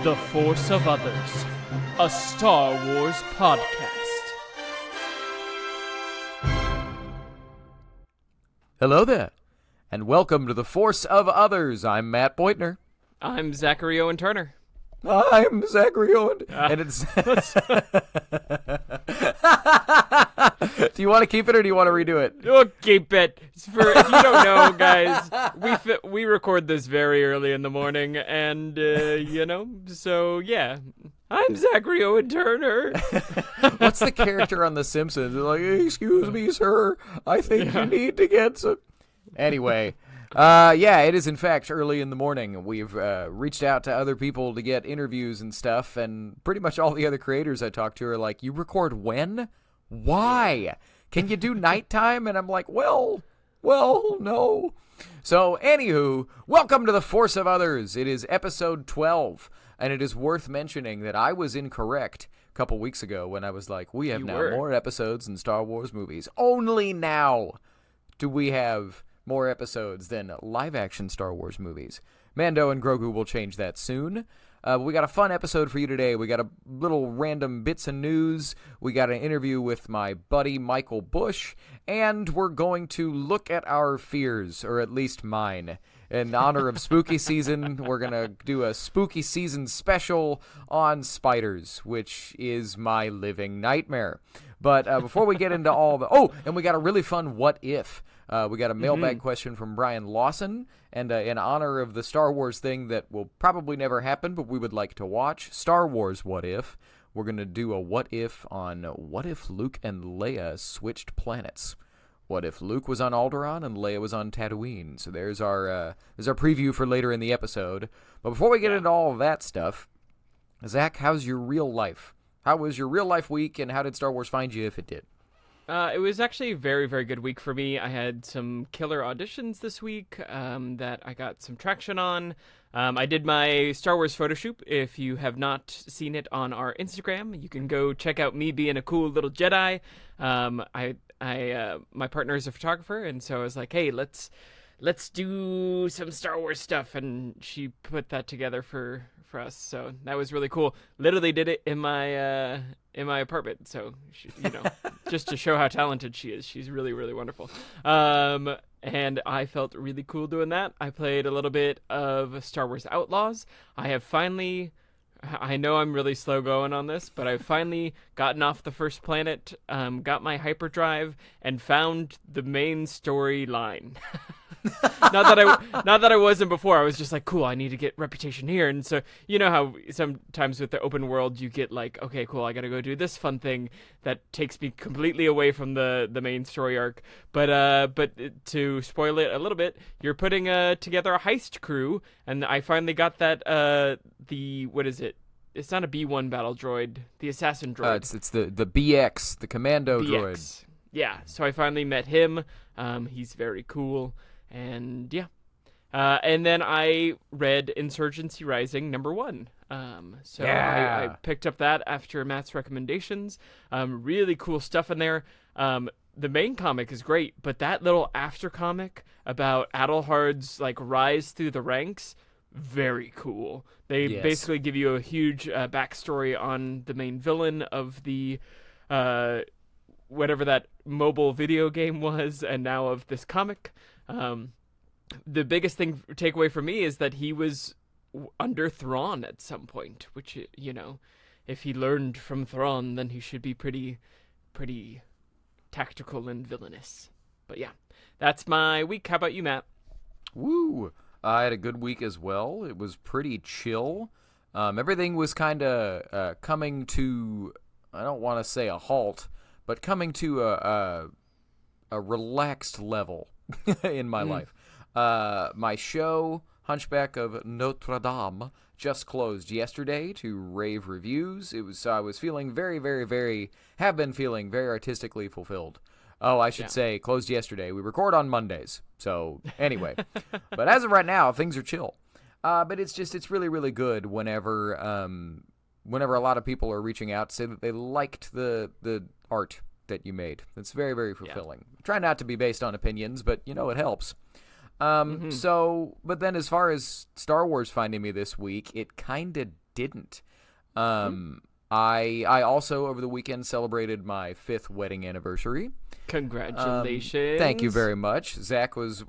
The Force of Others, a Star Wars podcast. Hello there, and welcome to The Force of Others. I'm Matt Beutner. I'm Zachary Owen Turner. I'm Zachary Owen. And it's... Do you want to keep it or do you want to redo it? We'll keep it. If you don't know, guys, we record this very early in the morning, and, so, yeah. I'm Zachary Owen Turner. What's the character on The Simpsons? They're like, excuse me, sir. I think you need to get some... Anyway... it is in fact early in the morning. We've reached out to other people to get interviews and stuff, and pretty much all the other creators I talked to are like, you record when? Why? Can you do nighttime? And I'm like, well, no. So, anywho, welcome to The Force of Others. It is episode 12, and it is worth mentioning that I was incorrect a couple weeks ago when I was like, we have more episodes than Star Wars movies. Only now do we have... more episodes than live-action Star Wars movies. Mando and Grogu will change that soon. We got a fun episode for you today. We got a little random bits of news. We got an interview with my buddy Michael Bush. And we're going to look at our fears, or at least mine. In honor of spooky season, we're going to do a spooky season special on spiders, which is my living nightmare. But before we get into all the... Oh, and we got a really fun what if. We got a mailbag question from Brian Lawson, and in honor of the Star Wars thing that will probably never happen, but we would like to watch, Star Wars What If, we're going to do a what if on what if Luke and Leia switched planets. What if Luke was on Alderaan and Leia was on Tatooine? So there's our preview for later in the episode. But before we get into all of that stuff, Zach, how's your real life? How was your real life week, and how did Star Wars find you if it did? It was actually a very, very good week for me. I had some killer auditions this week that I got some traction on. I did my Star Wars photo shoot. If you have not seen it on our Instagram, you can go check out me being a cool little Jedi. My partner is a photographer, and so I was like, hey, let's do some Star Wars stuff, and she put that together for us. So that was really cool. Literally did it in my apartment. So she, just to show how talented she is. She's really, really wonderful. And I felt really cool doing that. I played a little bit of Star Wars Outlaws. I know I'm really slow going on this, but I've finally gotten off the first planet, got my hyperdrive, and found the main storyline. Not that I wasn't before. I was just like, cool, I need to get reputation here. And so, you know how sometimes with the open world, you get like, okay, cool, I got to go do this fun thing that takes me completely away from the main story arc. But to spoil it a little bit, you're putting together a heist crew, and I finally got that, what is it? It's not a B-1 battle droid, the assassin droid. It's the BX, the commando droid. Yeah, so I finally met him. He's very cool. And yeah. And then I read Insurgency Rising #1. I picked up that after Matt's recommendations. Really cool stuff in there. The main comic is great, but that little after comic about Adelhard's rise through the ranks, very cool. They basically give you a huge backstory on the main villain of the whatever that mobile video game was, and now of this comic. The biggest takeaway for me is that he was under Thrawn at some point, which, if he learned from Thrawn, then he should be pretty tactical and villainous. But yeah, that's my week. How about you, Matt? Woo! I had a good week as well. It was pretty chill. Everything was kind of coming to, I don't want to say a halt, but coming to a relaxed level in my life. My show, Hunchback of Notre Dame, just closed yesterday to rave reviews. I was feeling have been feeling very artistically fulfilled. Oh, I should say closed yesterday. We record on Mondays. So anyway, but as of right now, things are chill. But it's really, really good whenever a lot of people are reaching out to say that they liked the art that you made. It's very, very fulfilling. Try not to be based on opinions, but it helps. So, but then as far as Star Wars finding me this week, it kind of didn't. I also over the weekend celebrated my 5th wedding anniversary. Congratulations! Thank you very much. Zach was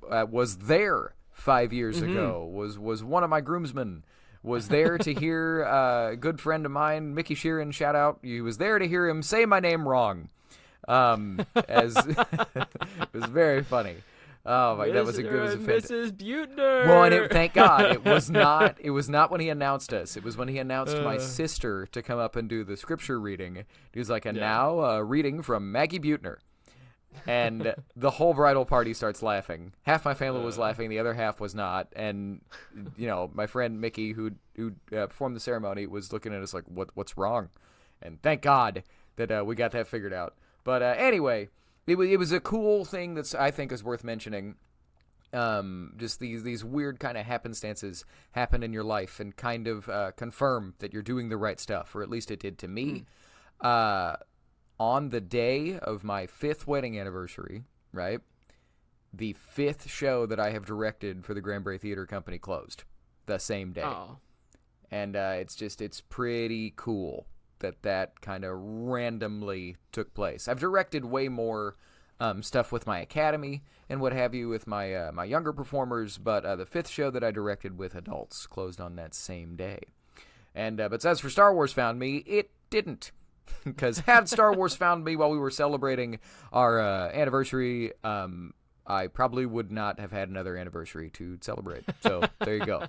there 5 years ago. Was one of my groomsmen. Was there to hear a good friend of mine, Mickey Sheeran, shout out. He was there to hear him say my name wrong. As it was very funny. Oh my, that was a good. Mrs. Buettner. Well, and thank God it was not. It was not when he announced us. It was when he announced my sister to come up and do the scripture reading. He was like, "And now a reading from Maggie Buettner," and the whole bridal party starts laughing. Half my family was laughing, the other half was not. And my friend Mickey, who performed the ceremony, was looking at us like, "What's wrong?" And thank God that we got that figured out. But anyway. It was a cool thing that's I think is worth mentioning. Just these weird kind of happenstances happen in your life and kind of confirm that you're doing the right stuff, or at least it did to me. On the day of my 5th wedding anniversary, right, the 5th show that I have directed for the Granbury Theater Company closed the same day. Oh. And it's pretty cool that kind of randomly took place. I've directed way more stuff with my academy and what have you with my my younger performers, but the 5th show that I directed with adults closed on that same day. And but as for Star Wars Found Me, it didn't. Because had Star Wars found me while we were celebrating our anniversary, I probably would not have had another anniversary to celebrate. So there you go.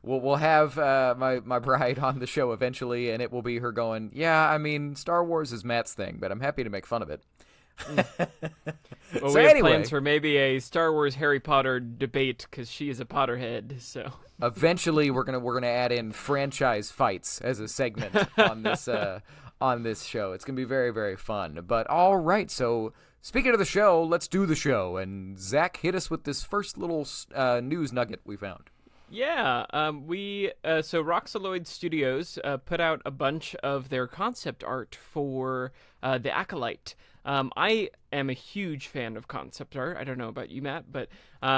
We'll have my bride on the show eventually, and it will be her going, yeah, I mean, Star Wars is Matt's thing, but I'm happy to make fun of it. Well, we have plans for maybe a Star Wars Harry Potter debate because she is a Potterhead. So eventually, we're gonna add in franchise fights as a segment on this show. It's gonna be very, very fun. But all right, so speaking of the show, let's do the show. And Zach, hit us with this first little news nugget we found. Yeah, so Roxaloid Studios put out a bunch of their concept art for the Acolyte. I am a huge fan of concept art. I don't know about you, Matt, but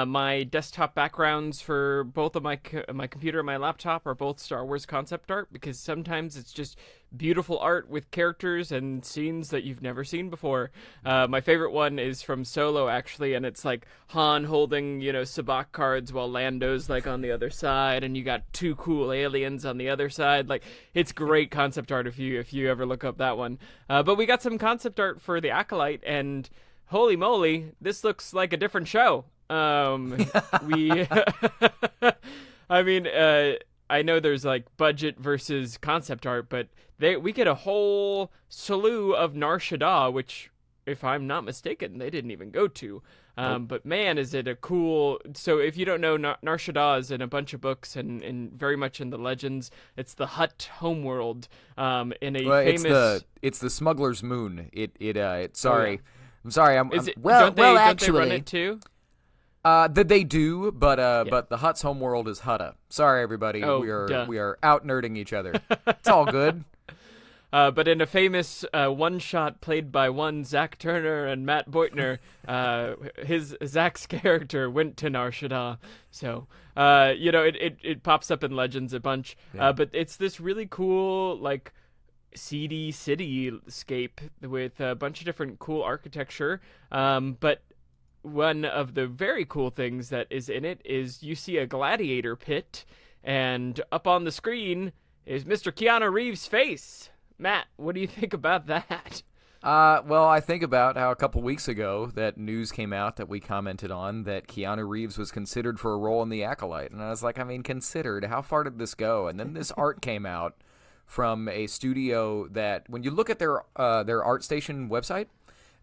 my desktop backgrounds for both of my computer and my laptop are both Star Wars concept art because sometimes it's just beautiful art with characters and scenes that you've never seen before. My favorite one is from Solo, actually, and it's like Han holding, sabacc cards while Lando's like on the other side, and you got 2 cool aliens on the other side. Like, it's great concept art if you ever look up that one. But we got some concept art for the Acolyte, and holy moly, this looks like a different show. I mean, I know there's like budget versus concept art, but we get a whole slew of Nar Shaddaa, which, if I'm not mistaken, they didn't even go to. But man, is it a cool... So if you don't know, Nar Shaddaa is in a bunch of books and very much in the legends. It's the Hutt homeworld in a famous... It's the Smuggler's Moon. Sorry. Oh, yeah. I'm sorry. Don't they run it too? That they do, but the Hutt's homeworld is Hutta. Sorry, everybody. Oh, we are out nerding each other. It's all good. But in a famous one-shot played by one Zach Turner and Matt Beutner, Zach's character went to Nar Shaddaa. So, it pops up in Legends a bunch. Yeah. But it's this really cool, like, seedy cityscape with a bunch of different cool architecture. But one of the very cool things that is in it is you see a gladiator pit, and up on the screen is Mr. Keanu Reeves' face. Matt, what do you think about that? Well, I think about how a couple weeks ago that news came out that we commented on that Keanu Reeves was considered for a role in The Acolyte. And I was like, I mean, considered? How far did this go? And then this art came out from a studio that, when you look at their ArtStation website,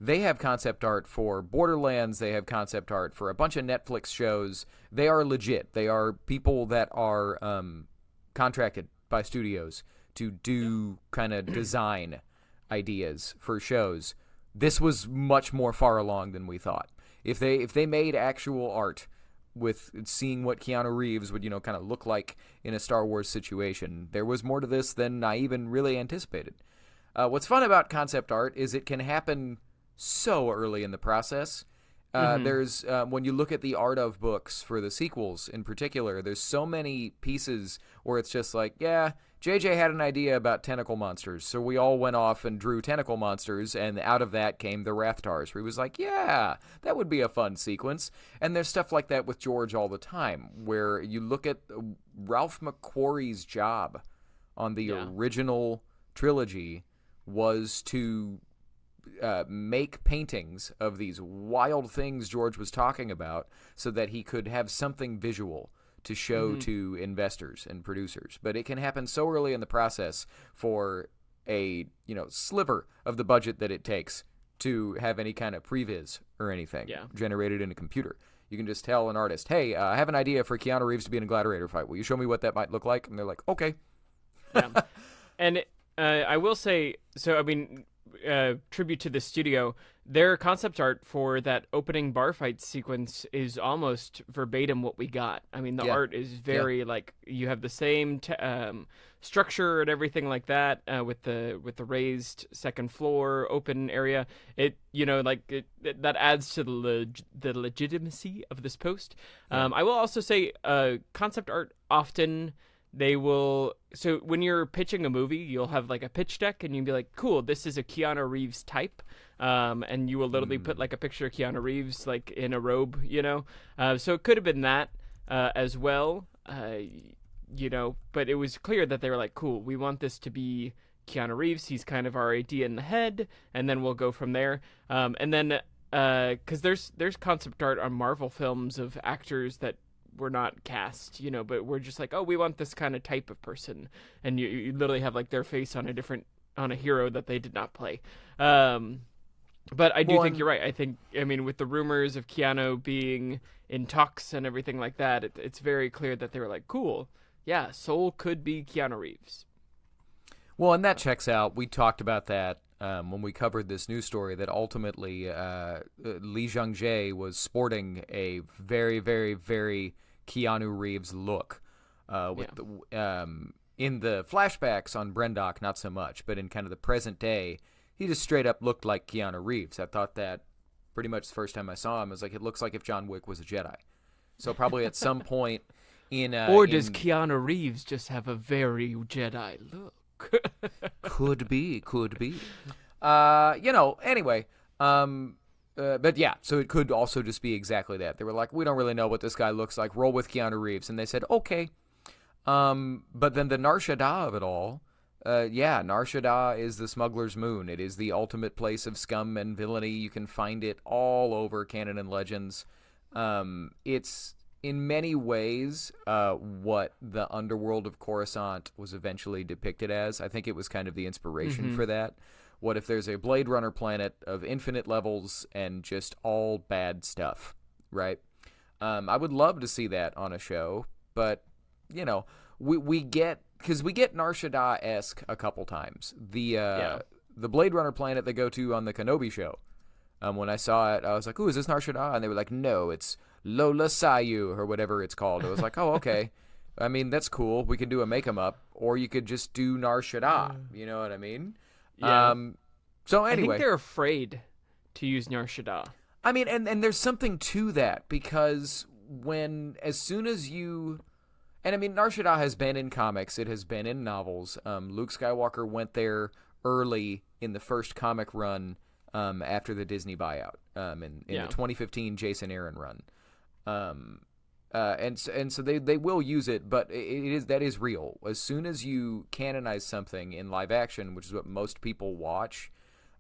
they have concept art for Borderlands. They have concept art for a bunch of Netflix shows. They are legit. They are people that are contracted by studios to do kind of design ideas for shows. This was much more far along than we thought. If they made actual art with seeing what Keanu Reeves would, kind of look like in a Star Wars situation, there was more to this than I even really anticipated. What's fun about concept art is it can happen so early in the process. There's when you look at the art of books for the sequels in particular, there's so many pieces where it's just like, yeah, JJ had an idea about tentacle monsters, so we all went off and drew tentacle monsters, and out of that came the Rathtars, where he was like, yeah, that would be a fun sequence. And there's stuff like that with George all the time, where you look at Ralph McQuarrie's job on the original trilogy was to make paintings of these wild things George was talking about so that he could have something visual to show to investors and producers. But it can happen so early in the process for a sliver of the budget that it takes to have any kind of previs or anything generated in a computer. You can just tell an artist, hey, I have an idea for Keanu Reeves to be in a gladiator fight. Will you show me what that might look like? And they're like, okay. Yeah. And I will say, so I mean, tribute to the studio, their concept art for that opening bar fight sequence is almost verbatim what we got. I mean, the art is very like, you have the same structure and everything like that, with the raised second floor open area. It that adds to the legitimacy of this post. I will also say concept art often. So when you're pitching a movie, you'll have like a pitch deck and you'll be like, cool, this is a Keanu Reeves type. And you will literally put like a picture of Keanu Reeves like in a robe, so it could have been that as well, but it was clear that they were like, cool, we want this to be Keanu Reeves. He's kind of our idea in the head, and then we'll go from there. And then because there's concept art on Marvel films of actors that were not cast, but we're just like, oh, we want this kind of type of person, and you literally have like their face on a hero that they did not play. But I do think you're right. I mean, with the rumors of Keanu being in talks and everything like that, it's very clear that they were like, cool, yeah, Soul could be Keanu Reeves. Well, and that checks out. We talked about that when we covered this news story, that ultimately Lee Jung-jae was sporting a very, very, very Keanu Reeves look. In the flashbacks on Brendock, not so much, but in kind of the present day, he just straight up looked like Keanu Reeves. I thought that pretty much the first time I saw him. I was like, it looks like if John Wick was a Jedi. So probably at some point in... does Keanu Reeves just have a very Jedi look? Could be. Anyway. But yeah, so it could also just be exactly that. They were like, we don't really know what this guy looks like. Roll with Keanu Reeves. And they said, okay. But then the Nar Shaddaa of it all, Nar Shaddaa is the smuggler's moon. It is the ultimate place of scum and villainy. You can find it all over Canon and Legends. It's in many ways what the underworld of Coruscant was eventually depicted as. I think it was kind of the inspiration for that. What if there's a Blade Runner planet of infinite levels and just all bad stuff, right? I would love to see that on a show, but, we get Nar Shaddaa-esque a couple times. The Blade Runner planet they go to on the Kenobi show, when I saw it, I was like, ooh, is this Nar Shaddaa? And they were like, no, it's Lola Sayu, or whatever it's called. I was like, oh, okay. I mean, that's cool. We could do a make 'em up, or you could just do Nar Shaddaa. You know what I mean? Yeah. So anyway, I think they're afraid to use Nar Shaddaa. I mean, and there's something to that, because as soon as you... And I mean, Nar Shaddaa has been in comics. It has been in novels. Luke Skywalker went there early in the first comic run after the Disney buyout, in the 2015 Jason Aaron run. And so they will use it, but that is real. As soon as you canonize something in live action, which is what most people watch,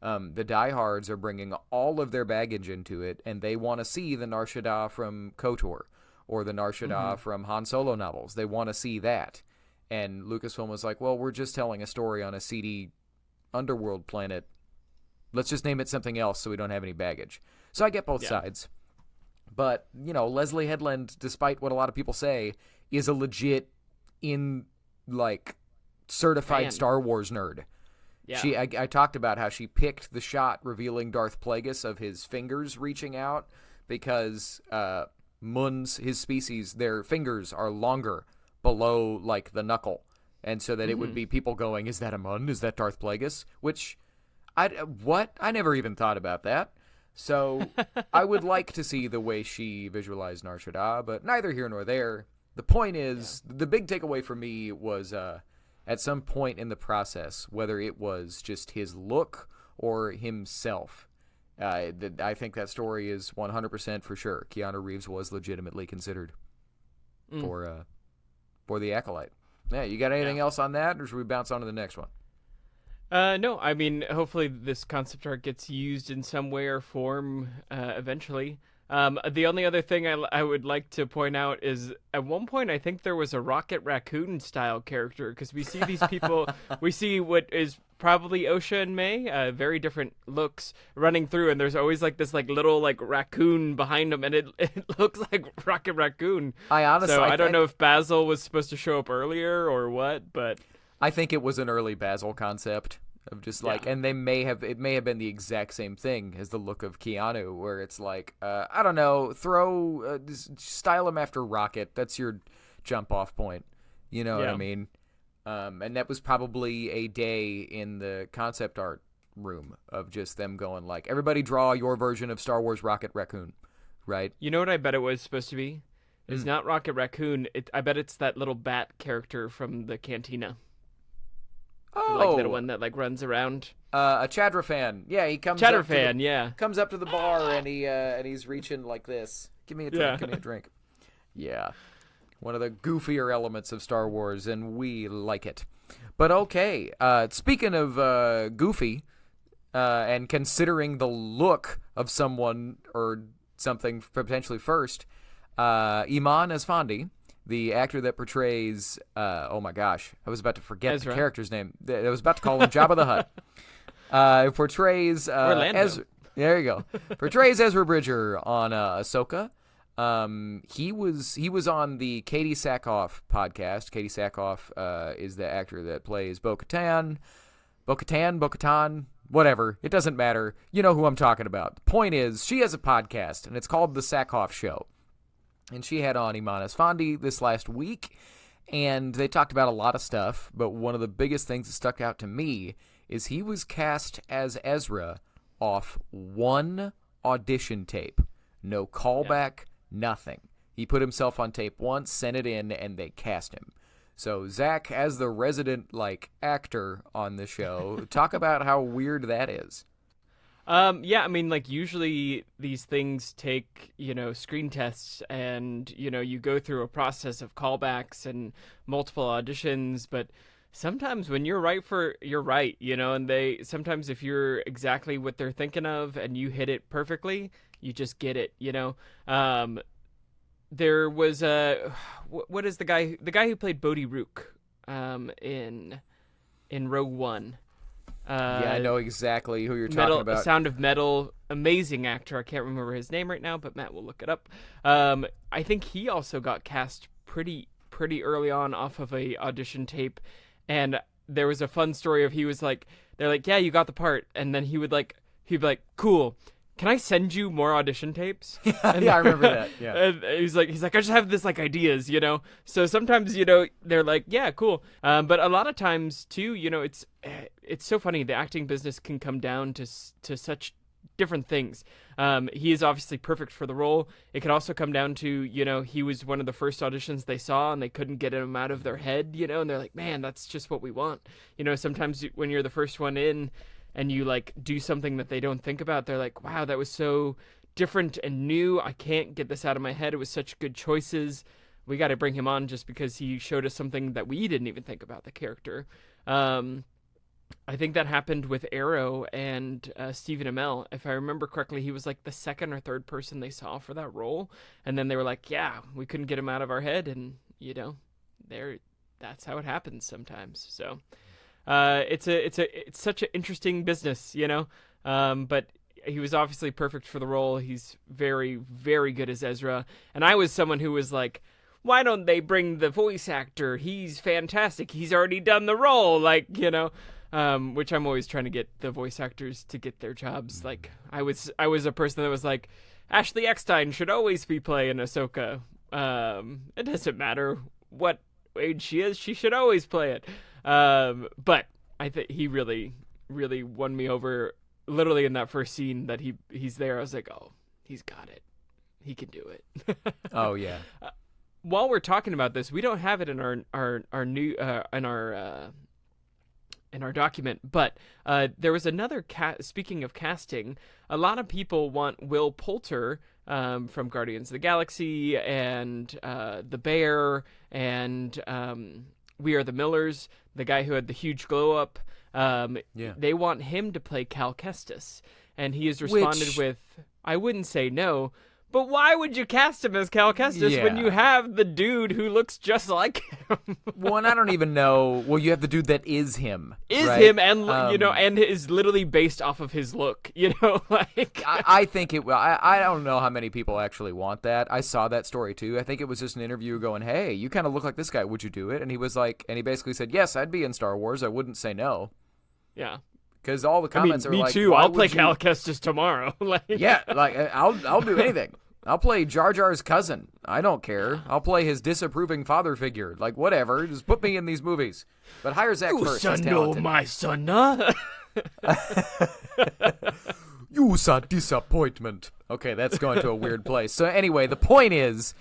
the diehards are bringing all of their baggage into it, and they want to see the Nar Shaddaa from KOTOR or the Nar Shaddaa from Han Solo novels. They want to see that. And Lucasfilm was like, well, we're just telling a story on a seedy underworld planet. Let's just name it something else so we don't have any baggage. So I get both sides. But, Leslie Headland, despite what a lot of people say, is a legit certified Star Wars nerd. Yeah. I talked about how she picked the shot revealing Darth Plagueis of his fingers reaching out because Muns, his species, their fingers are longer below, the knuckle. And so that it would be people going, is that a Mun? Is that Darth Plagueis? Which, I never even thought about that. So I would like to see the way she visualized Nar Shaddaa, but neither here nor there. The point is, the big takeaway for me was at some point in the process, whether it was just his look or himself. I think that story is 100% for sure. Keanu Reeves was legitimately considered for the Acolyte. Yeah, you got anything else on that, or should we bounce on to the next one? No, I mean, hopefully this concept art gets used in some way or form eventually. The only other thing I would like to point out is at one point I think there was a Rocket Raccoon style character, because we see these people, we see what is probably Osha and May, very different looks running through, and there's always like this like little like raccoon behind them, and it looks like Rocket Raccoon. I don't know if Basil was supposed to show up earlier or what, but I think it was an early Basil concept of just like, and it may have been the exact same thing as the look of Keanu, where it's like, I don't know, style him after Rocket. That's your jump off point. You know what I mean? And that was probably a day in the concept art room of just them going like, everybody draw your version of Star Wars Rocket Raccoon, right? You know what I bet it was supposed to be? It's not Rocket Raccoon. I bet it's that little bat character from the cantina. Oh, like that one that like runs around. A Chadra fan. Yeah, he comes. Chadra fan. Comes up to the bar and he's reaching like this. Give me a drink. Give me a drink. Yeah, one of the goofier elements of Star Wars, and we like it. But okay, speaking of goofy, and considering the look of someone or something potentially first, Eman Esfandi, the actor that portrays, oh my gosh, I was about to forget Ezra. the character's name. I was about to call him Jabba the Hutt. Portrays Orlando. There you go. Portrays Ezra Bridger on Ahsoka. He was on the Katee Sackhoff podcast. Katee Sackhoff is the actor that plays Bo-Katan, whatever. It doesn't matter. You know who I'm talking about. The point is, she has a podcast, and it's called The Sackhoff Show. And she had on Eman Esfandi this last week, and they talked about a lot of stuff, but one of the biggest things that stuck out to me is he was cast as Ezra off one audition tape. No callback, nothing. He put himself on tape once, sent it in, and they cast him. So, Zach, as the resident, actor on the show, talk about how weird that is. Yeah, I mean, usually these things take, screen tests and, you go through a process of callbacks and multiple auditions, but sometimes when you're right, and sometimes if you're exactly what they're thinking of and you hit it perfectly, you just get it, There was what is the guy who played Bodhi Rook, in Rogue One? Yeah, I know exactly who you're talking about. Sound of Metal, amazing actor. I can't remember his name right now, but Matt will look it up. I think he also got cast pretty early on off of a audition tape, and there was a fun story of they're like, yeah, you got the part, and then he'd be like, cool. Can I send you more audition tapes? Yeah, I remember that. Yeah. And he's like, I just have this ideas, So sometimes, they're like, yeah, cool. But a lot of times too, it's so funny. The acting business can come down to such different things. He is obviously perfect for the role. It could also come down to, he was one of the first auditions they saw and they couldn't get him out of their head, and they're like, man, that's just what we want. Sometimes when you're the first one in, and you do something that they don't think about, they're like, wow, that was so different and new. I can't get this out of my head. It was such good choices. We got to bring him on just because he showed us something that we didn't even think about the character. I think that happened with Arrow and Stephen Amell. If I remember correctly, he was the second or third person they saw for that role. And then they were like, yeah, we couldn't get him out of our head. And, that's how it happens sometimes. So... it's such an interesting business, but he was obviously perfect for the role. He's very, very good as Ezra. And I was someone who was like, why don't they bring the voice actor? He's fantastic. He's already done the role. Which I'm always trying to get the voice actors to get their jobs. I was a person that was like, Ashley Eckstein should always be playing Ahsoka. It doesn't matter what age she is. She should always play it. But I think he really, really won me over literally in that first scene that he's there, I was like, oh, he's got it. He can do it. Oh yeah. While we're talking about this, we don't have it in our new in our document, but there was another speaking of casting, a lot of people want Will Poulter from Guardians of the Galaxy and The Bear and We Are the Millers, the guy who had the huge glow up. They want him to play Cal Kestis, and he has responded with, I wouldn't say no, but why would you cast him as Cal Kestis when you have the dude who looks just like him? Well, and I don't even know. Well, you have the dude that is him. Him, and and is literally based off of his look. Like I think it will. I don't know how many people actually want that. I saw that story too. I think it was just an interview going, "Hey, you kind of look like this guy. Would you do it?" And he was like, and he basically said, "Yes, I'd be in Star Wars. I wouldn't say no." Yeah. Because all the comments are me like, too. I'll play Cal Kestis tomorrow. Yeah, like I'll do anything. I'll play Jar Jar's cousin. I don't care. I'll play his disapproving father figure. Like, whatever. Just put me in these movies. But hire Zach first. You know my son, huh? You saw disappointment. Okay, that's going to a weird place. So anyway, the point is,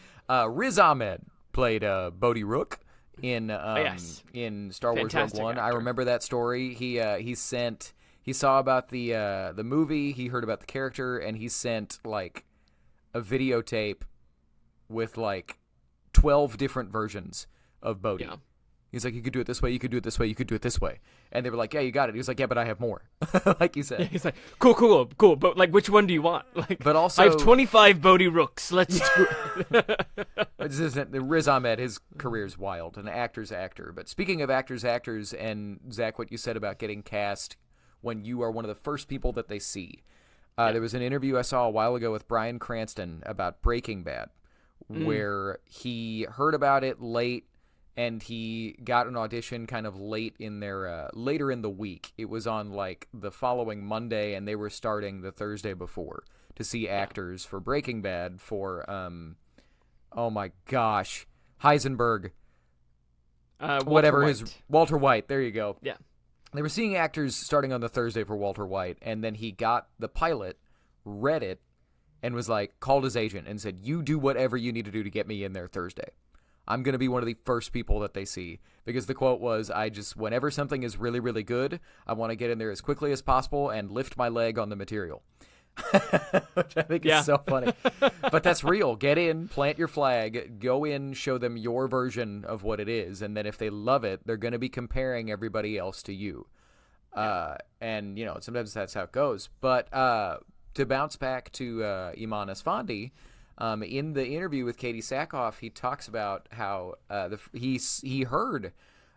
Riz Ahmed played Bodhi Rook in Star Wars Rogue One. Actor. I remember that story. He saw about the movie. He heard about the character, and he sent like a videotape with like 12 different versions of Bodhi. Yeah. He's like, you could do it this way, you could do it this way, you could do it this way. And they were like, yeah, you got it. He was like, yeah, but I have more. Like you said. Yeah, he's like, cool. But like, which one do you want? Like, but also, I have 25 Bodhi Rooks. Let's do it. Riz Ahmed, his career's wild. An actor's actor. But speaking of actors, and Zach, what you said about getting cast when you are one of the first people that they see. There was an interview I saw a while ago with Bryan Cranston about Breaking Bad, where he heard about it late, and he got an audition kind of later in the week. It was on like the following Monday, and they were starting the Thursday before to see actors for Breaking Bad for, oh my gosh, Heisenberg, Walter White. There you go. Yeah. They were seeing actors starting on the Thursday for Walter White, and then he got the pilot, read it, and was like, called his agent and said, you do whatever you need to do to get me in there Thursday. I'm going to be one of the first people that they see. Because the quote was, whenever something is really, really good, I want to get in there as quickly as possible and lift my leg on the material. Which I think is so funny. But that's real. Get in, plant your flag, go in, show them your version of what it is, and then if they love it, they're going to be comparing everybody else to you. And, sometimes that's how it goes. But to bounce back to Eman Esfandi, in the interview with Katee Sackhoff, he talks about how he heard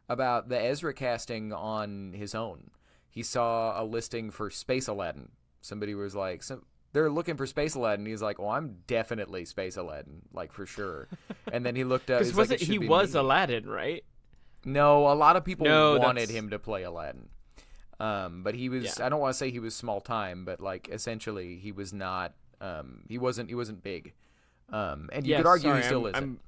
about the Ezra casting on his own. He saw a listing for Space Aladdin. Somebody was like, they're looking for Space Aladdin. He's like, well, I'm definitely Space Aladdin, like for sure. And then he looked up. He was Aladdin, right? No, a lot of people wanted him to play Aladdin. But he was, I don't want to say he was small time, but like essentially he was not, he wasn't big. And you could argue he still isn't.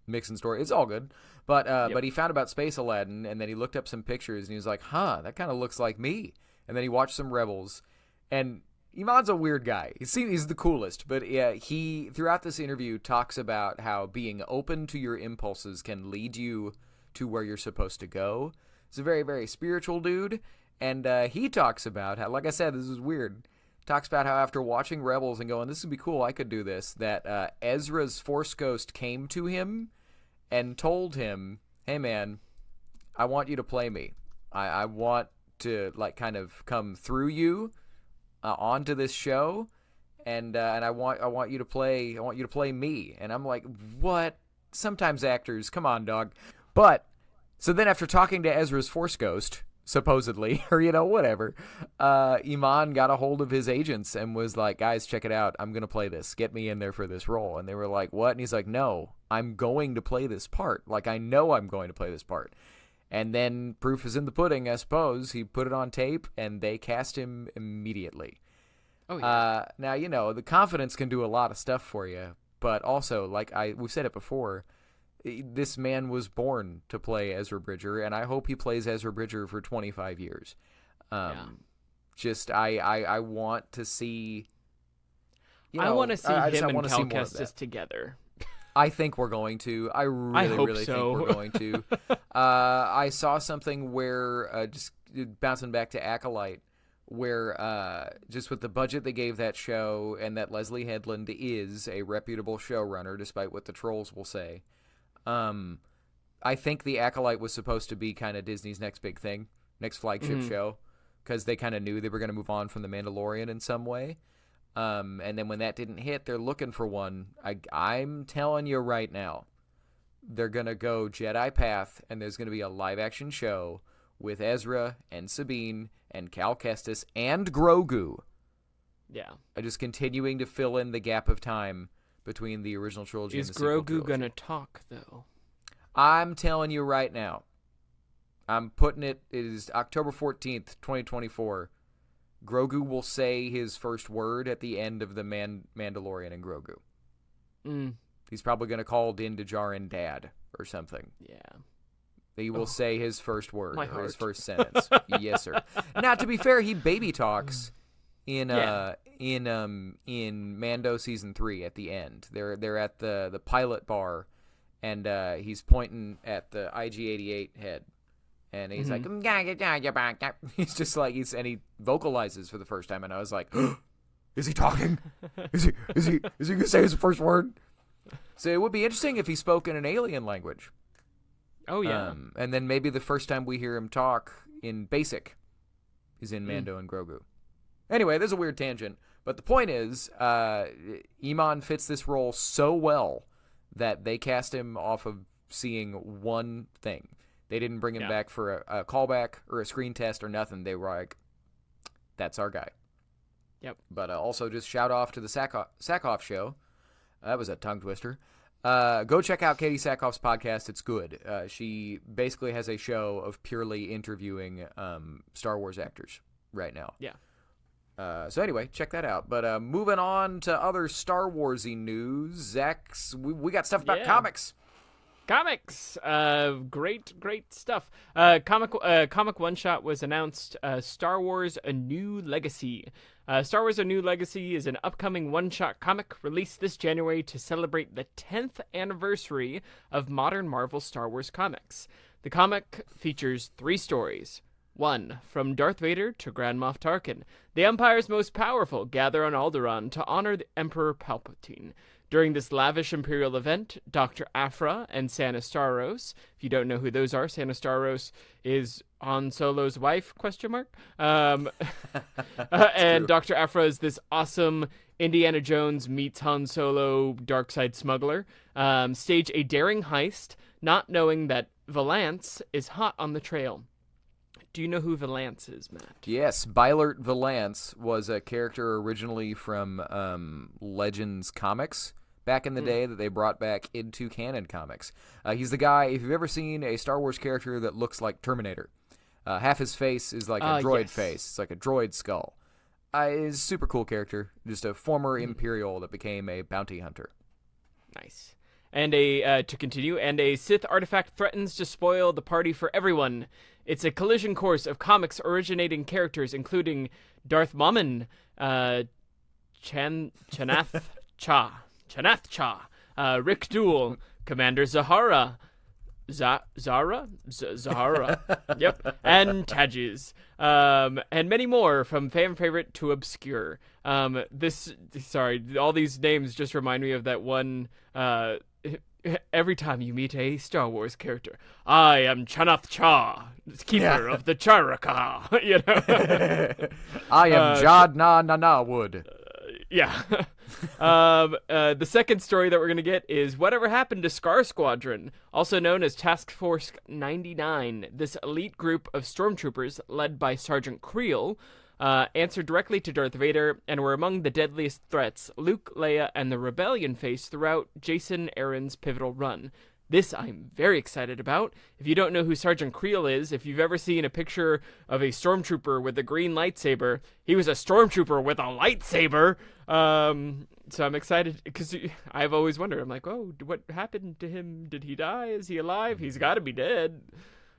Mixing story. It's all good. But he found about Space Aladdin, and then he looked up some pictures, and he was like, that kind of looks like me. And then he watched some Rebels. And Eman's a weird guy. He's the coolest, but he throughout this interview talks about how being open to your impulses can lead you to where you're supposed to go. He's a very, very spiritual dude, and he talks about how, like I said, this is weird. Talks about how after watching Rebels and going, this would be cool, I could do this, that Ezra's Force Ghost came to him and told him, hey man, I want you to play me. I want to like kind of come through you onto this show, and I want you to play me. And I'm like, what? Sometimes actors, come on, dog. But so then after talking to Ezra's Force Ghost, supposedly, or whatever, Eman got a hold of his agents and was like, guys, check it out, I'm gonna play this, get me in there for this role. And they were like, what? And he's like, no, I'm going to play this part, like I know I'm going to play this part. And then proof is in the pudding, I suppose. He put it on tape, and they cast him immediately. Oh, yeah. Now, the confidence can do a lot of stuff for you, but also, like we've said it before, this man was born to play Ezra Bridger, and I hope he plays Ezra Bridger for 25 years. Just I want to see. I want to see him and Cal more of that. Kestis together. I think we're going to. I really so. think we're going to. I saw something where, just bouncing back to Acolyte, where just with the budget they gave that show and that Leslie Headland is a reputable showrunner, despite what the trolls will say, I think the Acolyte was supposed to be kind of Disney's next big thing, next flagship show, because they kind of knew they were going to move on from The Mandalorian in some way. And then when that didn't hit, they're looking for one. I'm telling you right now, they're going to go Jedi path, and there's going to be a live-action show with Ezra and Sabine and Cal Kestis and Grogu. Yeah. Just continuing to fill in the gap of time between the original trilogy and the sequel trilogy. Is Grogu going to talk, though? I'm telling you right now. I'm putting it is October 14th, 2024. Grogu will say his first word at the end of the Mandalorian and Grogu. He's probably going to call Din Djarin Dad or something. Yeah. He will say his first word or his first sentence. Yes, sir. Now, to be fair, he baby talks in Mando season 3 at the end. They're at the pilot bar, and he's pointing at the IG-88 head. And he's like, he's just like, and he vocalizes for the first time. And I was like, is he talking? Is he going to say his first word? So it would be interesting if he spoke in an alien language. Oh, yeah. And then maybe the first time we hear him talk in Basic is in Mando and Grogu. Anyway, there's a weird tangent. But the point is, Eman fits this role so well that they cast him off of seeing one thing. They didn't bring him back for a callback or a screen test or nothing. They were like, that's our guy. Yep. But also just shout off to the Sackhoff show. That was a tongue twister. Go check out Katee Sackhoff's podcast. It's good. She basically has a show of purely interviewing Star Wars actors right now. Yeah. So anyway, check that out. But moving on to other Star Warsy news, Zach, we got stuff about comics. Comics, great stuff. Comic One Shot was announced. Star Wars: A New Legacy. Star Wars: A New Legacy is an upcoming one-shot comic released this January to celebrate the 10th anniversary of modern Marvel Star Wars comics. The comic features 3 stories. 1. From Darth Vader to Grand Moff Tarkin, the Empire's most powerful gather on Alderaan to honor the Emperor Palpatine. During this lavish Imperial event, Dr. Aphra and Sana Starros, if you don't know who those are, Sana Starros is Han Solo's wife, ? And Dr. Aphra is this awesome Indiana Jones meets Han Solo dark-side smuggler, stage a daring heist, not knowing that Valance is hot on the trail. Do you know who Valance is, Matt? Yes, Bylert Valance was a character originally from Legends comics back in the day that they brought back into canon comics. He's the guy, if you've ever seen a Star Wars character that looks like Terminator, half his face is like a droid face. It's like a droid skull. He's a super cool character, just a former Imperial that became a bounty hunter. Nice. And to continue, a Sith artifact threatens to spoil the party for everyone. It's a collision course of comics originating characters, including Darth Mammon, Chanath Cha, Rick Duel, Commander Zahara, Zahara, yep, and Tajiz, and many more, from fan favorite to obscure. All these names just remind me of that one. Every time you meet a Star Wars character, I am Chanath Cha, keeper of the Charaka. You know, I am Jad Na Wood. Yeah. The second story that we're going to get is Whatever Happened to Scar Squadron, also known as Task Force 99. This elite group of stormtroopers, led by Sergeant Creel, answered directly to Darth Vader and were among the deadliest threats Luke, Leia, and the Rebellion faced throughout Jason Aaron's pivotal run. This I'm very excited about. If you don't know who Sergeant Creel is, if you've ever seen a picture of a stormtrooper with a green lightsaber, he was a stormtrooper with a lightsaber. So I'm excited because I've always wondered. I'm like, oh, what happened to him? Did he die? Is he alive? He's got to be dead.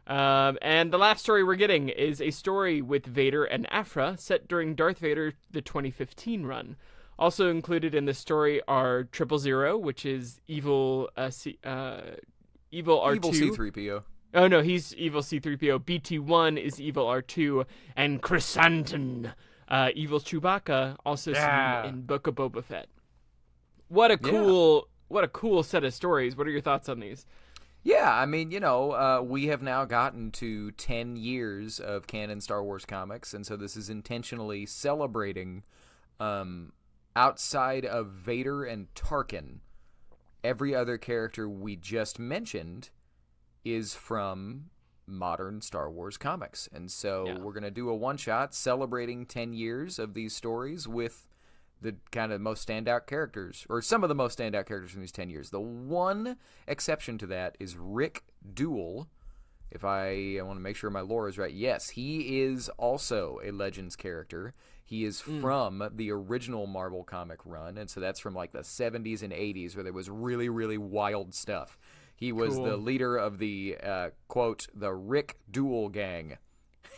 And the last story we're getting is a story with Vader and Aphra set during Darth Vader the 2015 run. Also included in the story are 000, which is evil evil R2. Evil C-3PO. Oh no, he's evil C-3PO. BT-1 is evil R2, and Chrysanthemum, evil Chewbacca, also seen in Book of Boba Fett. What a cool set of stories. What are your thoughts on these? Yeah, I mean, we have now gotten to 10 years of canon Star Wars comics, and so this is intentionally celebrating, outside of Vader and Tarkin, every other character we just mentioned is from modern Star Wars comics. And so we're going to do a one-shot celebrating 10 years of these stories with the kind of most standout characters, or some of the most standout characters from these 10 years. The one exception to that is Rick Duel. If I want to make sure my lore is right. Yes, he is also a Legends character. He is from the original Marvel comic run, and so that's from like the 70s and 80s where there was really, really wild stuff. He was the leader of the, quote, the Rick Duel gang.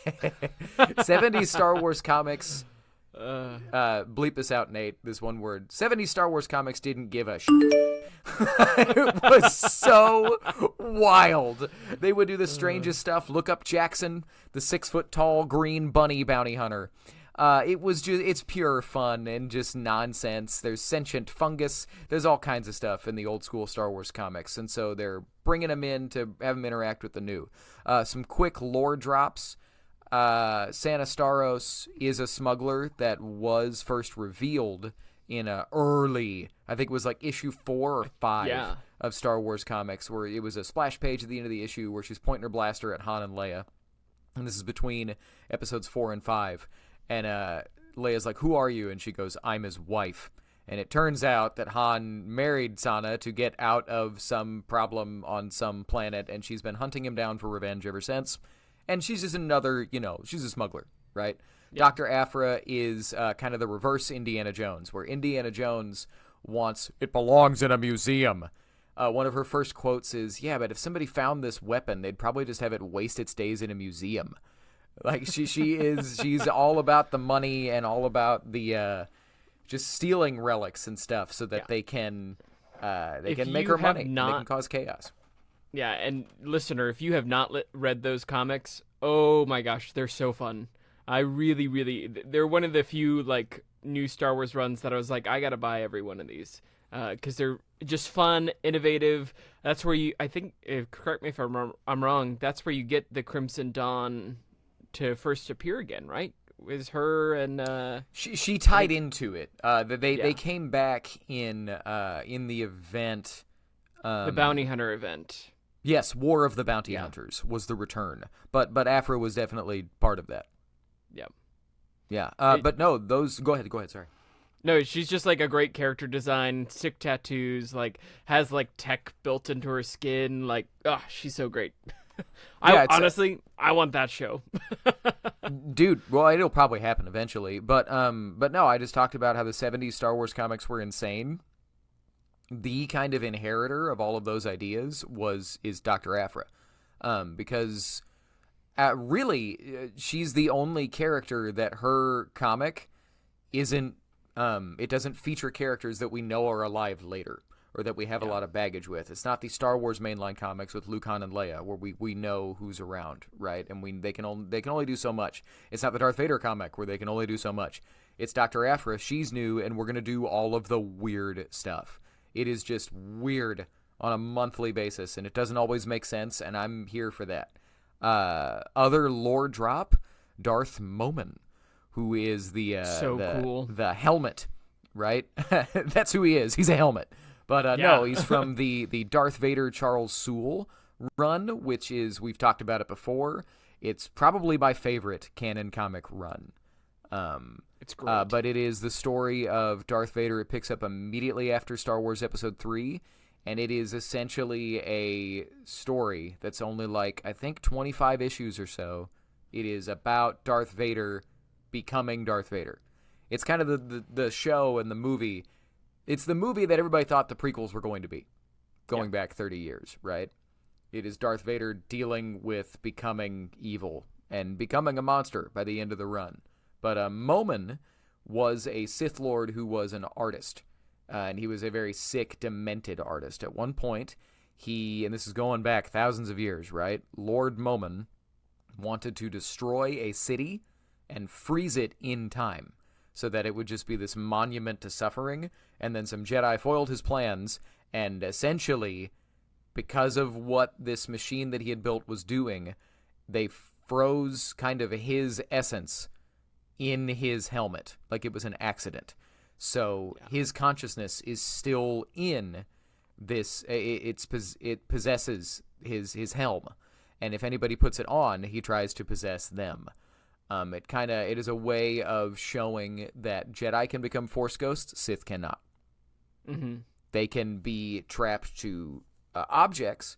70s Star Wars comics... bleep this out, Nate. This one word. 70s Star Wars comics didn't give a shit. It was so wild. They would do the strangest stuff. Look up Jackson, the 6-foot-tall green bunny bounty hunter. It's pure fun and just nonsense. There's sentient fungus. There's all kinds of stuff in the old school Star Wars comics. And so they're bringing them in to have them interact with the new. Some quick lore drops. Santa Staros is a smuggler that was first revealed in a early, I think it was like issue 4 or 5 of Star Wars comics, where it was a splash page at the end of the issue where she's pointing her blaster at Han and Leia. And this is between episodes 4 and 5. And Leia's like, "Who are you?" And she goes, "I'm his wife." And it turns out that Han married Sana to get out of some problem on some planet, and she's been hunting him down for revenge ever since. And she's just another, she's a smuggler, right? Yeah. Dr. Aphra is kind of the reverse Indiana Jones, where Indiana Jones wants, it belongs in a museum. One of her first quotes is, "Yeah, but if somebody found this weapon, they'd probably just have it waste its days in a museum." Like, she's all about the money and all about the just stealing relics and stuff so that they can make her money. They can cause chaos. Yeah, and listener, if you have not read those comics, oh my gosh, they're so fun. I really, they're one of the few like new Star Wars runs that I was like, I gotta buy every one of these because they're just fun, innovative. That's where I think, correct me if I'm wrong, that's where you get the Crimson Dawn to first appear again, right? Is her and she tied into it. They came back in the event, the Bounty Hunter event. Yes, War of the Bounty Hunters was the return, but Aphra was definitely part of that. Yep. Yeah. But no, those. Go ahead. Sorry. No, she's just like a great character design, sick tattoos, like has like tech built into her skin. Like, she's so great. I want that show. Dude, well, it'll probably happen eventually, but no, I just talked about how the 70s Star Wars comics were insane. The kind of inheritor of all of those ideas is Dr. Aphra, because really she's the only character that her comic isn't. It doesn't feature characters that we know are alive later or that we have a lot of baggage with. It's not the Star Wars mainline comics with Luke, Han, and Leia where we know who's around, right? And they can only do so much. It's not the Darth Vader comic where they can only do so much. It's Dr. Aphra. She's new, and we're gonna do all of the weird stuff. It is just weird on a monthly basis, and it doesn't always make sense, and I'm here for that. Other lore drop, Darth Momin, who is cool. The helmet, right? That's who he is. He's a helmet. But no, he's from the Darth Vader Charles Soule run, which is, we've talked about it before. It's probably my favorite canon comic run. It's great. But it is the story of Darth Vader. It picks up immediately after Star Wars Episode 3, and it is essentially a story that's only like, I think, 25 issues or so. It is about Darth Vader becoming Darth Vader. It's kind of the show and the movie. It's the movie that everybody thought the prequels were going to be, going back 30 years, right? It is Darth Vader dealing with becoming evil and becoming a monster by the end of the run. But Momin was a Sith Lord who was an artist, and he was a very sick, demented artist. At one point, and this is going back thousands of years, right? Lord Momin wanted to destroy a city and freeze it in time so that it would just be this monument to suffering, and then some Jedi foiled his plans, and essentially, because of what this machine that he had built was doing, they froze kind of his essence in his helmet, like it was an accident. So his consciousness is still in this. It possesses his helm, and if anybody puts it on, he tries to possess them. It is a way of showing that Jedi can become Force ghosts, Sith cannot. Mm-hmm. They can be trapped to objects,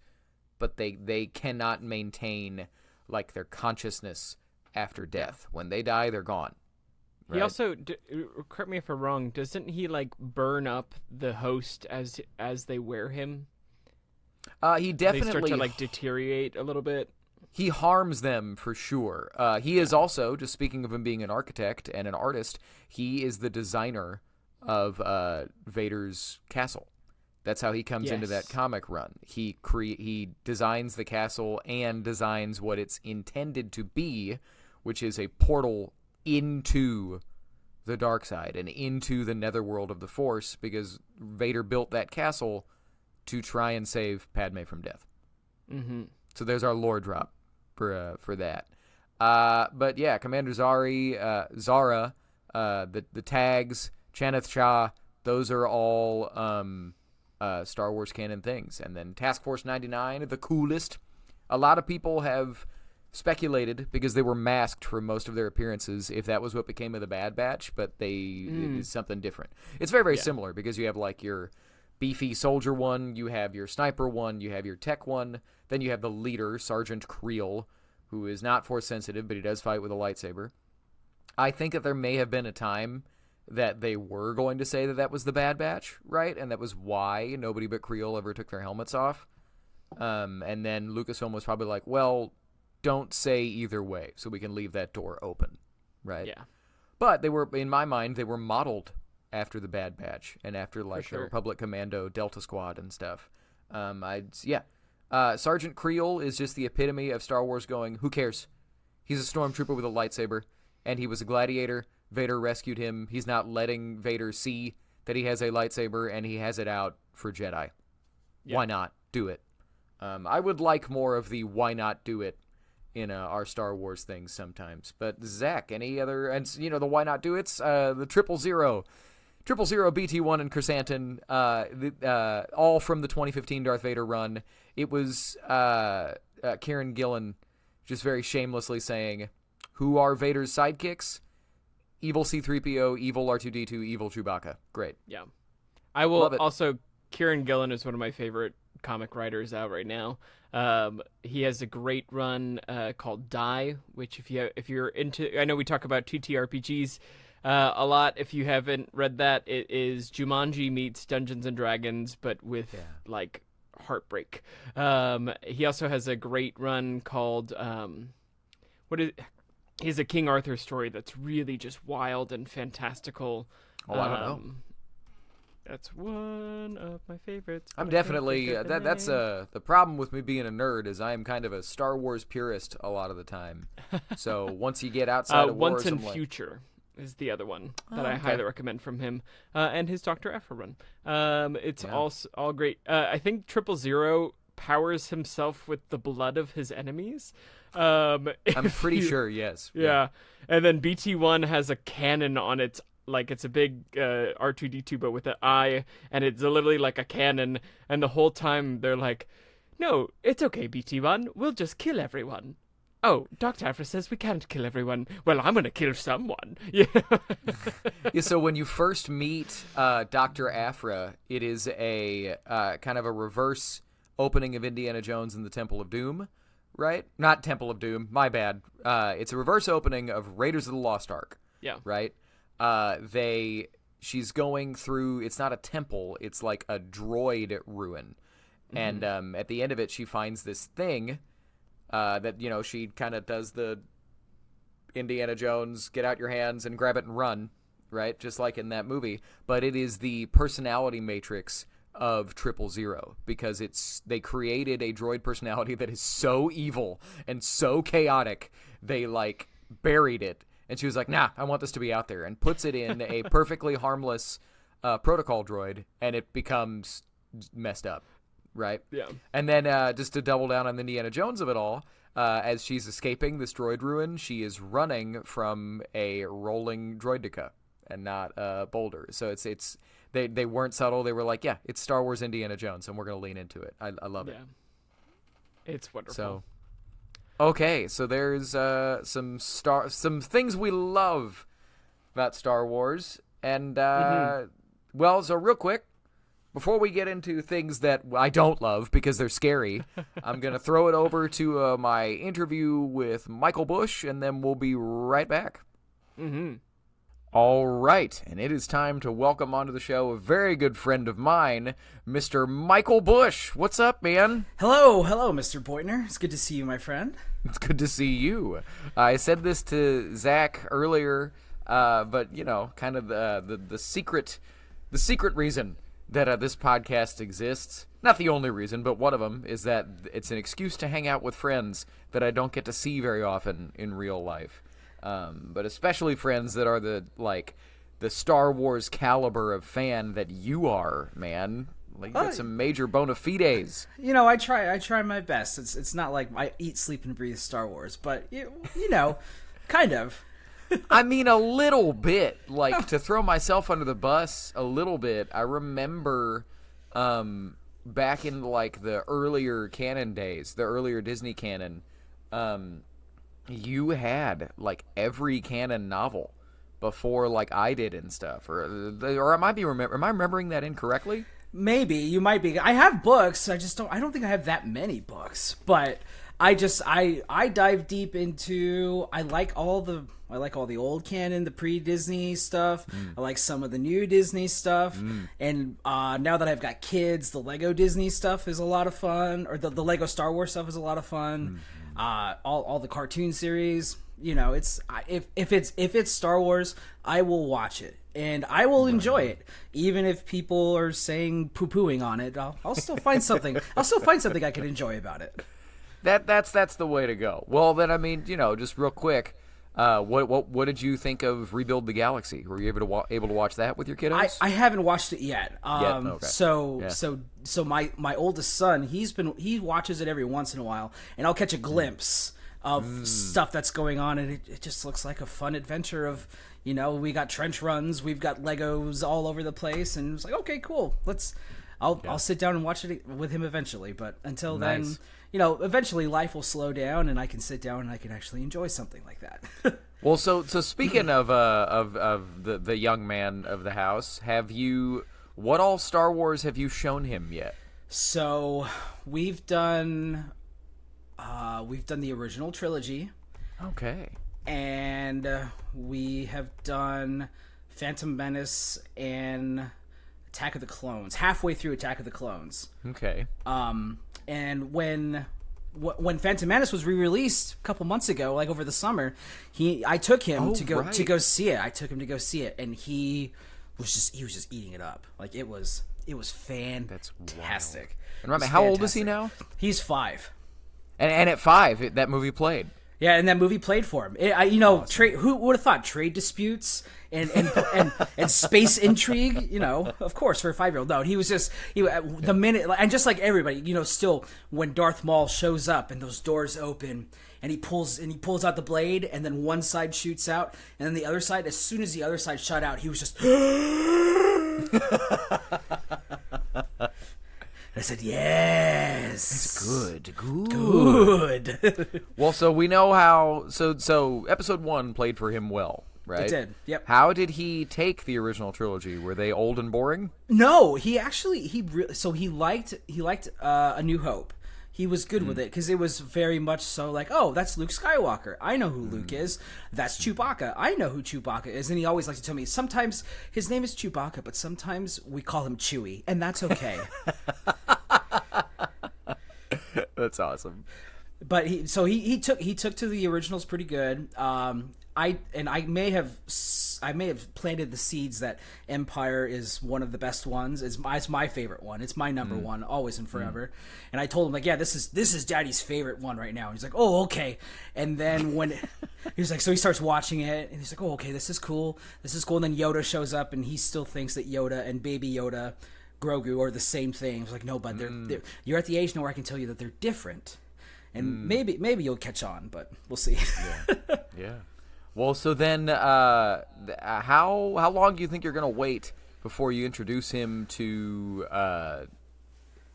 but they cannot maintain like their consciousness after death. When they die, they're gone. Right? He also, correct me if I'm wrong, doesn't he like burn up the host as they wear him? He definitely they start to like deteriorate a little bit. He harms them for sure. He is also, just speaking of him being an architect and an artist, he is the designer of Vader's castle. That's how he comes into that comic run. He designs the castle and designs what it's intended to be, which is a portal into the dark side and into the netherworld of the Force, because Vader built that castle to try and save Padme from death. Mm-hmm. So there's our lore drop for that. But yeah, Commander Zara, the tags, Chaneth Shah, those are all Star Wars canon things. And then Task Force 99, the coolest. A lot of people have speculated, because they were masked for most of their appearances, if that was what became of the Bad Batch, but it is something different. It's very, very similar, because you have like your beefy soldier one, you have your sniper one, you have your tech one, then you have the leader, Sergeant Creel, who is not Force sensitive, but he does fight with a lightsaber. I think that there may have been a time that they were going to say that was the Bad Batch, right? And that was why nobody but Creel ever took their helmets off. And then Lucasfilm was probably like, well, don't say either way, so we can leave that door open, right? Yeah. But they were, in my mind, they were modeled after the Bad Batch and after like the Republic Commando, Delta Squad, and stuff. Sergeant Creel is just the epitome of Star Wars going, who cares? He's a stormtrooper with a lightsaber, and he was a gladiator. Vader rescued him. He's not letting Vader see that he has a lightsaber, and he has it out for Jedi. Yep. Why not? Do it. I would like more of the why not do it in our Star Wars things sometimes. But Zach, any other, and the why not do it's the 000, BT1 and Chrysanthemum, all from the 2015 Darth Vader run. It was Kieran Gillen just very shamelessly saying, who are Vader's sidekicks? Evil C-3PO, evil R2-D2, evil Chewbacca. Great. Yeah. I will also, Kieran Gillen is one of my favorite comic writers out right now. He has a great run called Die, which if you're into, I know we talk about TTRPGs a lot. If you haven't read that, it is Jumanji meets Dungeons and Dragons, but with like heartbreak. He also has a great run called he's a King Arthur story that's really just wild and fantastical. I don't know. That's one of my favorites. I'm definitely that's the problem with me being a nerd is I am kind of a Star Wars purist a lot of the time. So once you get outside of Wars, Once in Future is the other one that I highly recommend from him, and his Dr. Aphra run. It's all great. I think 000 powers himself with the blood of his enemies. I'm pretty sure, yes. Yeah. And then BT1 has a cannon on its, like it's a big R2-D2 but with an eye, and it's literally like a cannon, and the whole time they're like, no, it's okay, BT1, we'll just kill everyone. Oh, Dr. Aphra says we can't kill everyone. Well, I'm going to kill someone. Yeah. So when you first meet Dr. Aphra, it is a kind of a reverse opening of Indiana Jones and the Temple of Doom, right? Not Temple of Doom, my bad. It's a reverse opening of Raiders of the Lost Ark. Yeah. Right? She's going through, it's not a temple, it's like a droid ruin. And at the end of it, she finds this thing that, she kind of does the Indiana Jones, get out your hands and grab it and run, right? Just like in that movie. But it is the personality matrix of 000, because they created a droid personality that is so evil and so chaotic, they like buried it, and she was like, nah, I want this to be out there, and puts it in a perfectly harmless protocol droid, and it becomes messed up, right? Yeah. And then just to double down on the Indiana Jones of it all, as she's escaping this droid ruin, she is running from a rolling droideka and not a boulder. So it's they weren't subtle. They were like, yeah, it's Star Wars Indiana Jones, and we're going to lean into it. I love it. It's wonderful. So, okay, so there's some things we love about Star Wars. And, well, so real quick, before we get into things that I don't love because they're scary, I'm going to throw it over to my interview with Michael Bush, and then we'll be right back. Mm-hmm. All right, and it is time to welcome onto the show a very good friend of mine, Mr. Michael Bush. What's up, man? Hello, Mr. Beutner. It's good to see you, my friend. It's good to see you. I said this to Zach earlier, but kind of the secret reason that this podcast exists. Not the only reason, but one of them is that it's an excuse to hang out with friends that I don't get to see very often in real life. But especially friends that are the Star Wars caliber of fan that you are, man. Like, you got some major bona fides. I try my best. It's not like I eat, sleep, and breathe Star Wars, but kind of. I mean, a little bit. To throw myself under the bus a little bit, I remember back in the earlier canon days, the earlier Disney canon, you had every canon novel before I did and stuff, or am I remembering that incorrectly? Maybe you might be. I have books. I don't think I have that many books, but I dive deep into. I like all the old canon, the pre-Disney stuff. I like some of the new Disney stuff. And now that I've got kids, the Lego Disney stuff is a lot of fun, or the Lego Star Wars stuff is a lot of fun. All the cartoon series, it's if it's Star Wars, I will watch it and I will enjoy it, even if people are saying poo-pooing on it. I'll still find something. I'll still find something I can enjoy about it. That's the way to go. Well, then just real quick, what did you think of Rebuild the Galaxy? Were you able to watch that with your kiddos? I haven't watched it yet. Okay. So my oldest son, he watches it every once in a while, and I'll catch a glimpse of stuff that's going on, and it just looks like a fun adventure of, we got trench runs, we've got Legos all over the place, and it's like, okay, cool. I'll sit down and watch it with him eventually, but until then, eventually life will slow down and I can sit down and I can actually enjoy something like that. Well, so speaking of the young man of the house, what all Star Wars have you shown him yet? So we've done the original trilogy. Okay. And we have done Phantom Menace and Attack of the Clones. Halfway through Attack of the Clones. Okay. And when Phantom Menace was re-released a couple months ago, over the summer, I took him to go see it. I took him to go see it, and he was just eating it up. It was fantastic. That's wild. And remember, how old is he now? He's 5. And at 5, that movie played. Yeah, and that movie played for him. Awesome. Who would have thought trade disputes and space intrigue? Of course, for a 5-year-old. No, he was the minute, and just like everybody, still when Darth Maul shows up and those doors open and he pulls out the blade, and then one side shoots out, and then the other side. As soon as the other side shot out, he was just. I said, yes. It's good. Well, so we know how. So episode 1 played for him well, right? It did. Yep. How did he take the original trilogy? Were they old and boring? No, he liked A New Hope. He was good with it because it was very much so that's Luke Skywalker. I know who Luke is. That's Chewbacca. I know who Chewbacca is. And he always likes to tell me sometimes his name is Chewbacca, but sometimes we call him Chewie, and that's okay. That's awesome. But he took to the originals pretty good. I may have planted the seeds that Empire is one of the best ones. It's my favorite one. It's my number one, always and forever. And I told him like, yeah, this is Daddy's favorite one right now. And he's like, oh, okay. And then when he was like, so he starts watching it, and he's like, oh, okay, this is cool. And then Yoda shows up, and he still thinks that Yoda and Baby Yoda, Grogu, are the same thing. He's like, no, but they're you're at the age now where I can tell you that they're different. And maybe you'll catch on, but we'll see. Yeah. Well, so then, how long do you think you're gonna wait before you introduce him to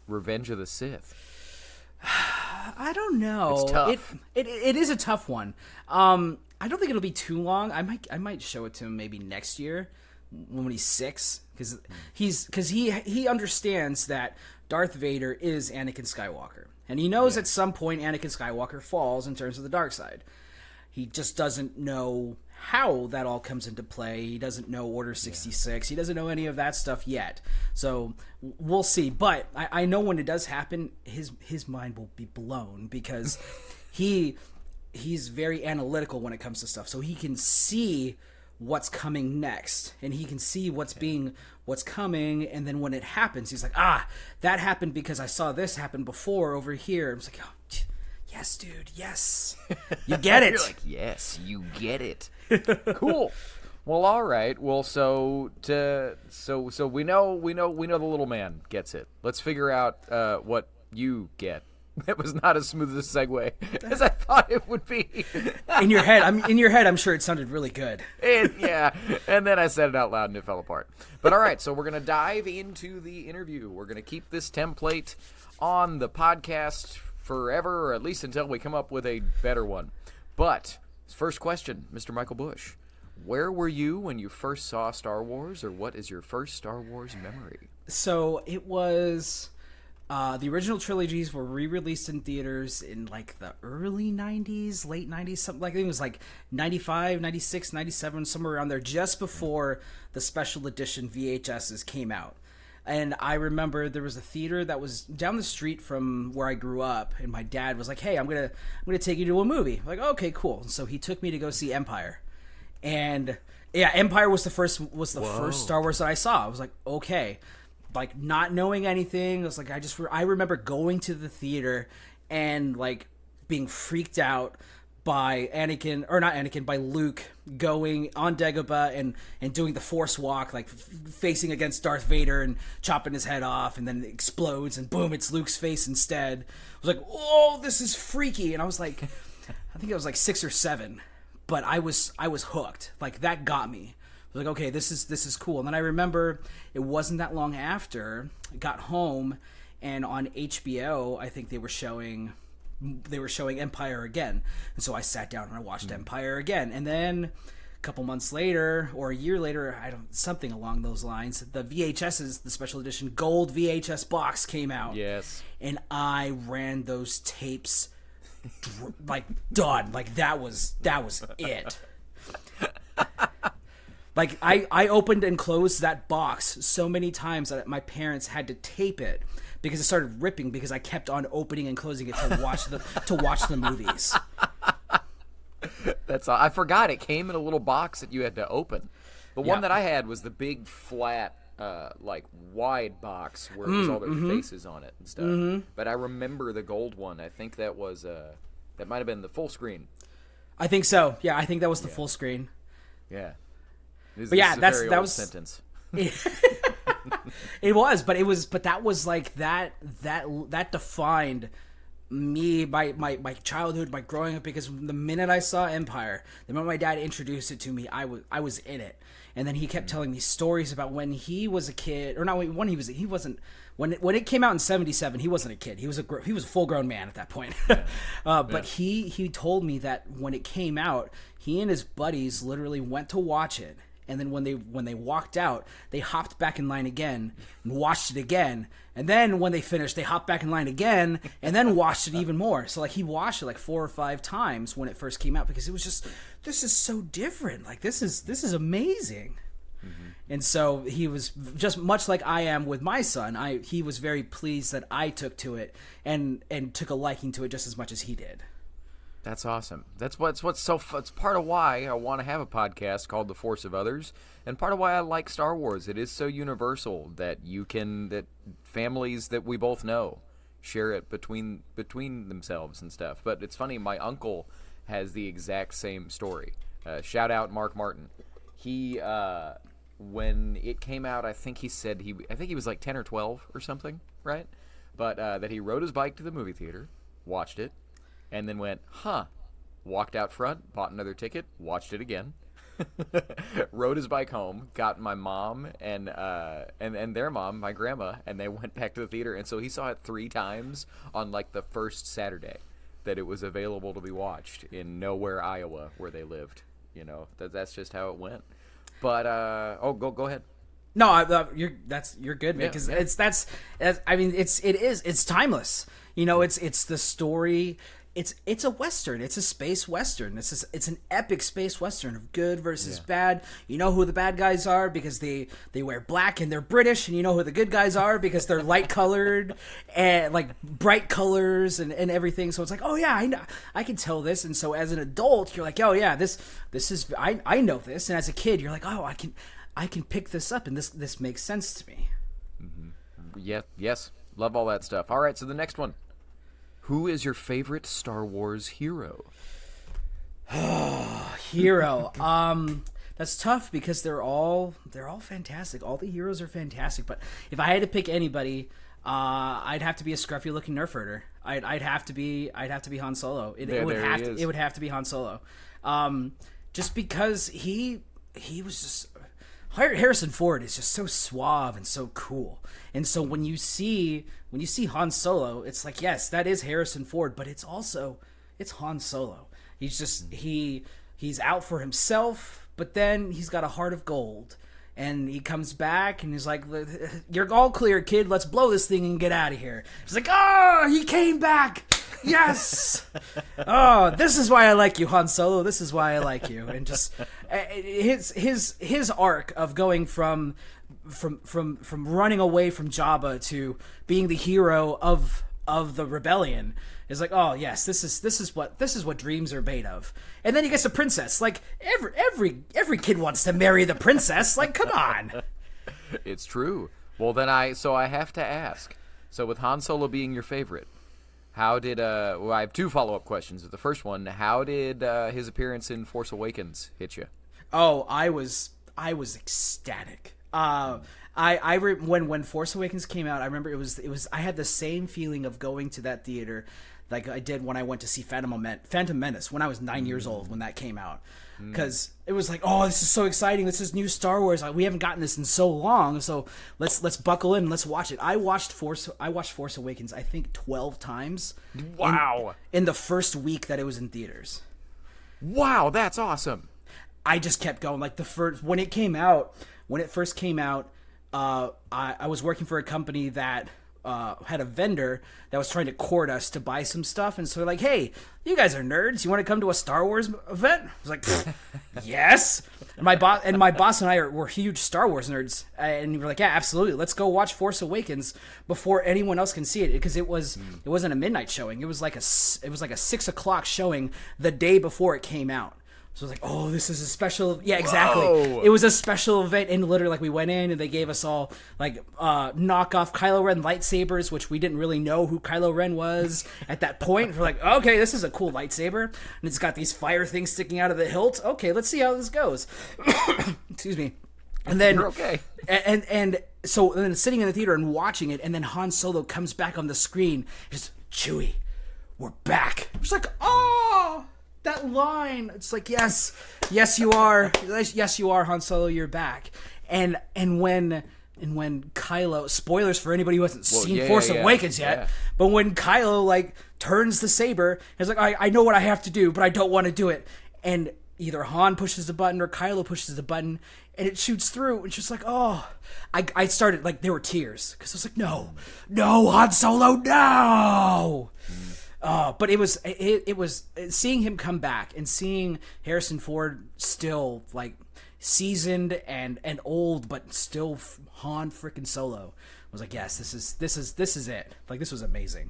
Revenge of the Sith? I don't know. It's tough. It is a tough one. I don't think it'll be too long. I might show it to him maybe next year when he's 6, because he understands that Darth Vader is Anakin Skywalker. And he knows at some point Anakin Skywalker falls and turns to the dark side. He just doesn't know how that all comes into play. He doesn't know Order 66. He doesn't know any of that stuff yet. So we'll see. But I know when it does happen, his mind will be blown, because he's very analytical when it comes to stuff. So he can see what's coming next, and he can see what's coming, and then when it happens, he's like, that happened because I saw this happen before over here. I'm like, oh, yes, dude, yes, you get it. You're like, yes, you get it. Cool. Well, all right. Well, so we know the little man gets it. Let's figure out what you get. That was not as smooth a segue as I thought it would be. In your head, I'm sure it sounded really good. And then I said it out loud and it fell apart. But all right, so we're going to dive into the interview. We're going to keep this template on the podcast forever, or at least until we come up with a better one. But first question, Mr. Michael Bush, where were you when you first saw Star Wars, or what is your first Star Wars memory? So it was... the original trilogies were re-released in theaters in like the early 90s, late 90s, something like, I think it was like 95, 96, 97, somewhere around there, just before the special edition VHSs came out. And I remember there was a theater that was down the street from where I grew up, and my dad was like, hey, I'm gonna take you to a movie. I'm like, okay, cool. So he took me to go see Empire. And yeah, Empire was the first Star Wars that I saw. I was like, okay. Like, not knowing anything, I was like, I remember going to the theater and like being freaked out by by Luke going on Dagobah and doing the Force walk, like facing against Darth Vader and chopping his head off, and then it explodes and boom, it's Luke's face instead. I was like, oh, this is freaky. And I was like, I think I was like 6 or 7, but I was hooked. Like, that got me. I was like, okay, this is cool. And then I remember it wasn't that long after I got home, and on HBO, I think they were showing Empire again. And so I sat down and I watched Empire again. And then a couple months later, or a year later, something along those lines, the VHS's, the special edition gold VHS box came out. Yes. And I ran those tapes like done. Like, that was it. Like, I opened and closed that box so many times that my parents had to tape it because it started ripping because I kept on opening and closing it to watch the movies. That's all. I forgot it came in a little box that you had to open. The one that I had was the big flat, like wide box where it was all their faces on it and stuff. Mm-hmm. But I remember the gold one. I think that was that might have been the full screen. I think so. Yeah, I think that was the full screen. Yeah. But yeah, that was sentence. It was, but that was like that defined me, my childhood, my growing up, because the minute I saw Empire, the moment my dad introduced it to me, I was in it. And then he kept telling me stories about when he was a kid, or not when he wasn't when it came out in 77, he wasn't a kid. He was a full grown man at that point. But he told me that when it came out, he and his buddies literally went to watch it. And then when they walked out, they hopped back in line again and watched it again. And then when they finished, they hopped back in line again and then watched it even more. So like, he watched it like 4 or 5 times when it first came out, because it was just, this is so different. Like, this is amazing. Mm-hmm. And so he was just much like I am with my son. He was very pleased that I took to it and took a liking to it just as much as he did. That's awesome. That's what's so. It's part of why I want to have a podcast called The Force of Others, and part of why I like Star Wars. It is so universal that that families that we both know share it between themselves and stuff. But it's funny. My uncle has the exact same story. Shout out Mark Martin. He when it came out, I think he said I think he was like 10 or 12 or something, right? But that he rode his bike to the movie theater, watched it, and then went, walked out front, bought another ticket, watched it again, rode his bike home, got my mom and their mom, my grandma, and they went back to the theater. And so he saw it 3 times on like the first Saturday that it was available to be watched in Nowhere, Iowa, where they lived. You know, that's just how it went. But go ahead. No, you're good, man. Because it's timeless. You know, it's the story. It's a western. It's a space western. It's an epic space western of good versus bad. You know who the bad guys are because they wear black and they're British, and you know who the good guys are because they're light colored and like bright colors and everything. So it's like, oh yeah, I know, I can tell this. And so as an adult, you're like, oh yeah, this is I know this. And as a kid, you're like, oh, I can pick this up, and this makes sense to me. Mm-hmm. Yeah. Yes. Love all that stuff. All right. So the next one. Who is your favorite Star Wars hero? Hero. That's tough because they're all fantastic. All the heroes are fantastic. But if I had to pick anybody, I'd have to be a scruffy looking nerf herder. I'd have to be Han Solo. It would have to be Han Solo. Just because he was just Harrison Ford is just so suave and so cool. And so when you see Han Solo, it's like, yes, that is Harrison Ford, but it's Han Solo. He's just he's out for himself, but then he's got a heart of gold. And he comes back and he's like, "You're all clear, kid. Let's blow this thing and get out of here." He's like, "Oh, he came back. Yes. Oh, this is why I like you, Han Solo. This is why I like you." And just his arc of going from running away from Jabba to being the hero of the rebellion is like, oh yes, this is what dreams are made of. And then he gets a princess. Like every kid wants to marry the princess. Like, come on. It's true. Well, then I have to ask. So with Han Solo being your favorite, how did I have 2 follow-up questions. The first one, how did his appearance in Force Awakens hit you? Oh, I was ecstatic. When Force Awakens came out, I remember it was I had the same feeling of going to that theater like I did when I went to see Phantom Menace when I was 9 years old when that came out. Because it was like, oh, this is so exciting. This is new Star Wars. We haven't gotten this in so long. So let's buckle in and let's watch it. I watched Force Awakens, I think 12 times. Wow. In the first week that it was in theaters. Wow, that's awesome. I just kept going. Like when it first came out, I was working for a company that had a vendor that was trying to court us to buy some stuff, and so they're like, "Hey, you guys are nerds. You want to come to a Star Wars event?" I was like, "Yes." And my boss and I were huge Star Wars nerds, and we were like, "Yeah, absolutely. Let's go watch Force Awakens before anyone else can see it," because it wasn't a midnight showing. It was like a 6 o'clock showing the day before it came out. So I was like, oh, this is a special... Yeah, exactly. Whoa. It was a special event, and literally, like, we went in, and they gave us all, like, knockoff Kylo Ren lightsabers, which we didn't really know who Kylo Ren was at that point. We're like, okay, this is a cool lightsaber, and it's got these fire things sticking out of the hilt. Okay, let's see how this goes. Excuse me. And then... You're okay. And so then sitting in the theater and watching it, and then Han Solo comes back on the screen, just, Chewie, we're back. It's like, oh... That line, it's like, yes you are, Han Solo, you're back. And when Kylo, spoilers for anybody who hasn't seen Force Awakens yet, but when Kylo like turns the saber, he's like, I know what I have to do, but I don't want to do it. And either Han pushes the button or Kylo pushes the button, and it shoots through. And just like, oh, I started like there were tears because I was like, no, Han Solo, no. But it was seeing him come back and seeing Harrison Ford still like seasoned and old, but still Han freaking Solo. I was like, yes, this is it. Like, this was amazing.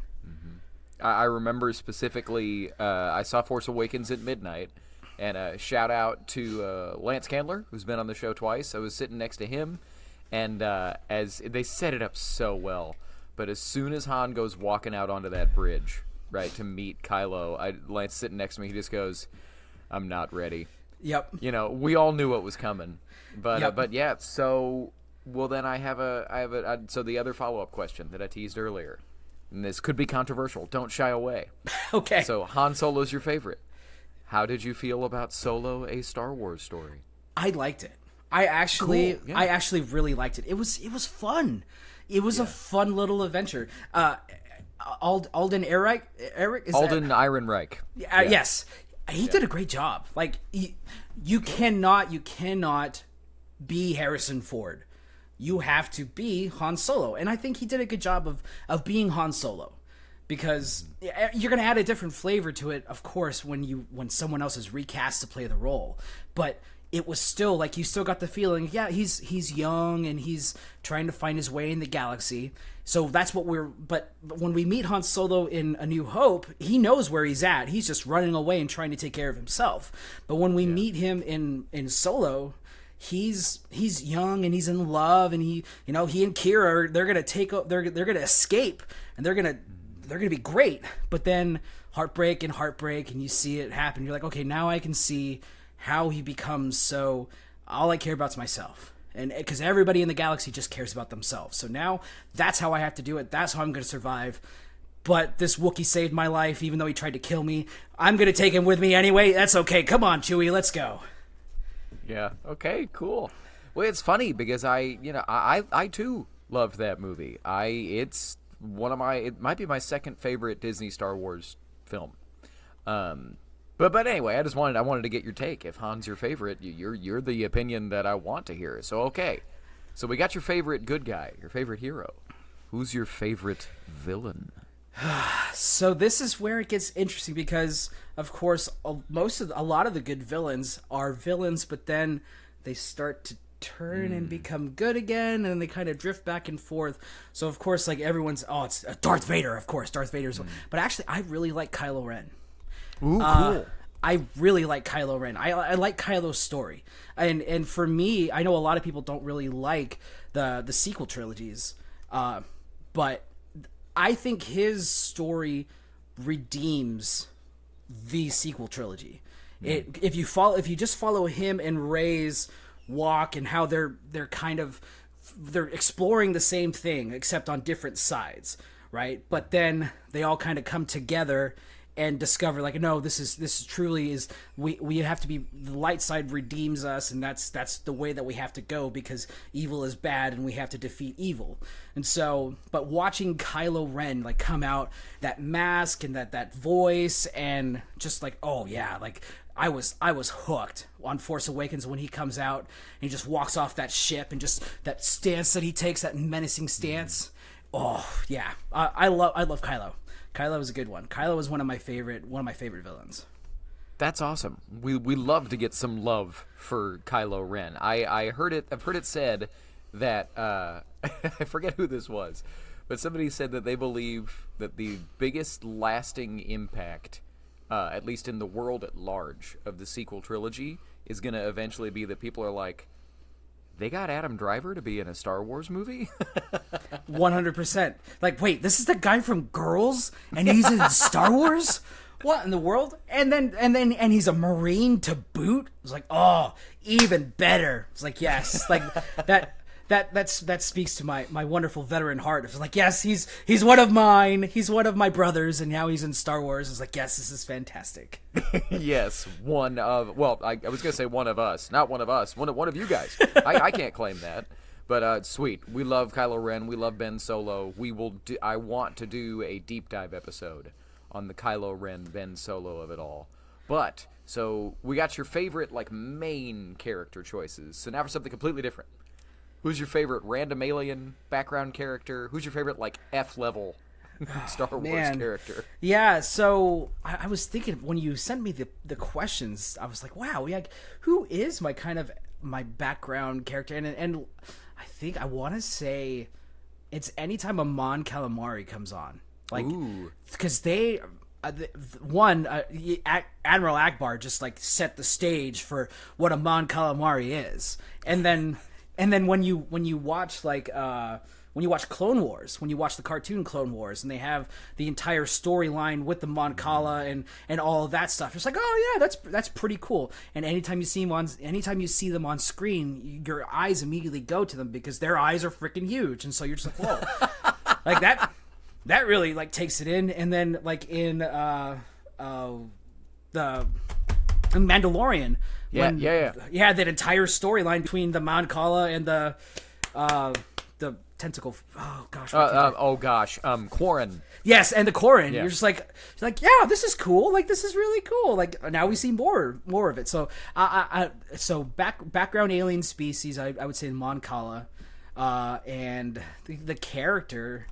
I remember specifically, I saw Force Awakens at midnight, and shout out to Lance Candler, who's been on the show twice. I was sitting next to him, and as they set it up so well, but as soon as Han goes walking out onto that bridge, right, to meet Kylo, Lance sitting next to me, he just goes, "I'm not ready." Yep. You know, we all knew what was coming, but Yep. but yeah. So, well, then I have a so the other follow-up question that I teased earlier, and this could be controversial. Don't shy away. Okay. So Han Solo's your favorite. How did you feel about Solo: A Star Wars Story? I liked it. I actually Cool, yeah. I actually really liked it. It was fun. It was a fun little adventure. Alden Ehrenreich, is Alden that? Ehrenreich. Yes, he did a great job. Like, you cannot be Harrison Ford. You have to be Han Solo, and I think he did a good job of being Han Solo, because you're going to add a different flavor to it, of course, when someone else is recast to play the role. But it was still like, you still got the feeling, yeah, he's young and he's trying to find his way in the galaxy. So that's what but when we meet Han Solo in A New Hope, he knows where he's at. He's just running away and trying to take care of himself. But when we meet him in Solo, he's young and he's in love, and he and Kira, they're gonna escape, and they're gonna be great. But then heartbreak, and you see it happen. You're like, okay, now I can see how he becomes so, all I care about is myself. And because everybody in the galaxy just cares about themselves. So now that's how I have to do it. That's how I'm going to survive. But this Wookiee saved my life, even though he tried to kill me. I'm going to take him with me anyway. That's okay. Come on, Chewie, let's go. Yeah. Okay. Cool. Well, it's funny because I too loved that movie. It's it might be my second favorite Disney Star Wars film. But anyway, I wanted to get your take. If Han's your favorite, you're the opinion that I want to hear. So okay, so we got your favorite good guy, your favorite hero. Who's your favorite villain? So this is where it gets interesting, because of course a lot of the good villains are villains, but then they start to turn and become good again, and they kind of drift back and forth. So of course, like, everyone's, it's Darth Vader. Of course, Darth Vader's one. But actually, I really like Kylo Ren. Ooh, cool. I really like Kylo Ren. I like Kylo's story, and for me, I know a lot of people don't really like the sequel trilogies, but I think his story redeems the sequel trilogy. If you just follow him and Rey's walk, and how they're exploring the same thing except on different sides, right? But then they all kind of come together and discover, like, no, this truly is, we have to be, the light side redeems us, and that's the way that we have to go, because evil is bad and we have to defeat evil. And so, but watching Kylo Ren, like, come out, that mask and that voice, and just like, oh yeah, like, I was hooked on Force Awakens when he comes out and he just walks off that ship, and just that stance that he takes, that menacing stance. Oh yeah, I love Kylo. Kylo is a good one. Kylo is one of my favorite villains. That's awesome. We love to get some love for Kylo Ren. I've heard it said that I forget who this was, but somebody said that they believe that the biggest lasting impact, at least in the world at large, of the sequel trilogy is going to eventually be that people are like, they got Adam Driver to be in a Star Wars movie? 100%. Like, wait, this is the guy from Girls, and he's in Star Wars? What in the world? And he's a Marine to boot? It's like, oh, even better. It's like, yes, like that speaks to my wonderful veteran heart. It's like, yes, he's one of mine. He's one of my brothers, and now he's in Star Wars. It's like, yes, this is fantastic. Yes, one of, well, I was gonna say one of us, not one of us, one of you guys. I can't claim that, but sweet. We love Kylo Ren. We love Ben Solo. I want to do a deep dive episode on the Kylo Ren Ben Solo of it all. But so we got your favorite, like, main character choices. So now for something completely different. Who's your favorite random alien background character? Who's your favorite, like, F-level Star Wars character? Yeah, so I was thinking, when you sent me the questions, I was like, wow, who is my kind of my background character, and I think I want to say it's anytime Amon Calamari comes on, like, because they. Admiral Akbar just like set the stage for what Amon Calamari is, and then when you watch like when you watch Clone Wars, when you watch the cartoon Clone Wars, and they have the entire storyline with the Mon Cala and all of that stuff, it's like, oh yeah, that's pretty cool. And anytime you see them on screen, your eyes immediately go to them because their eyes are freaking huge, and so you're just like, whoa, like that. That really like takes it in, and then like in the Mandalorian, yeah, that entire storyline between the Mon Cala and the tentacle. Quarren. Yes, and the Quarren. Yeah. You're like, yeah, this is cool. Like, this is really cool. Like, now we see more of it. So, background alien species, I would say Mon Cala, and the character.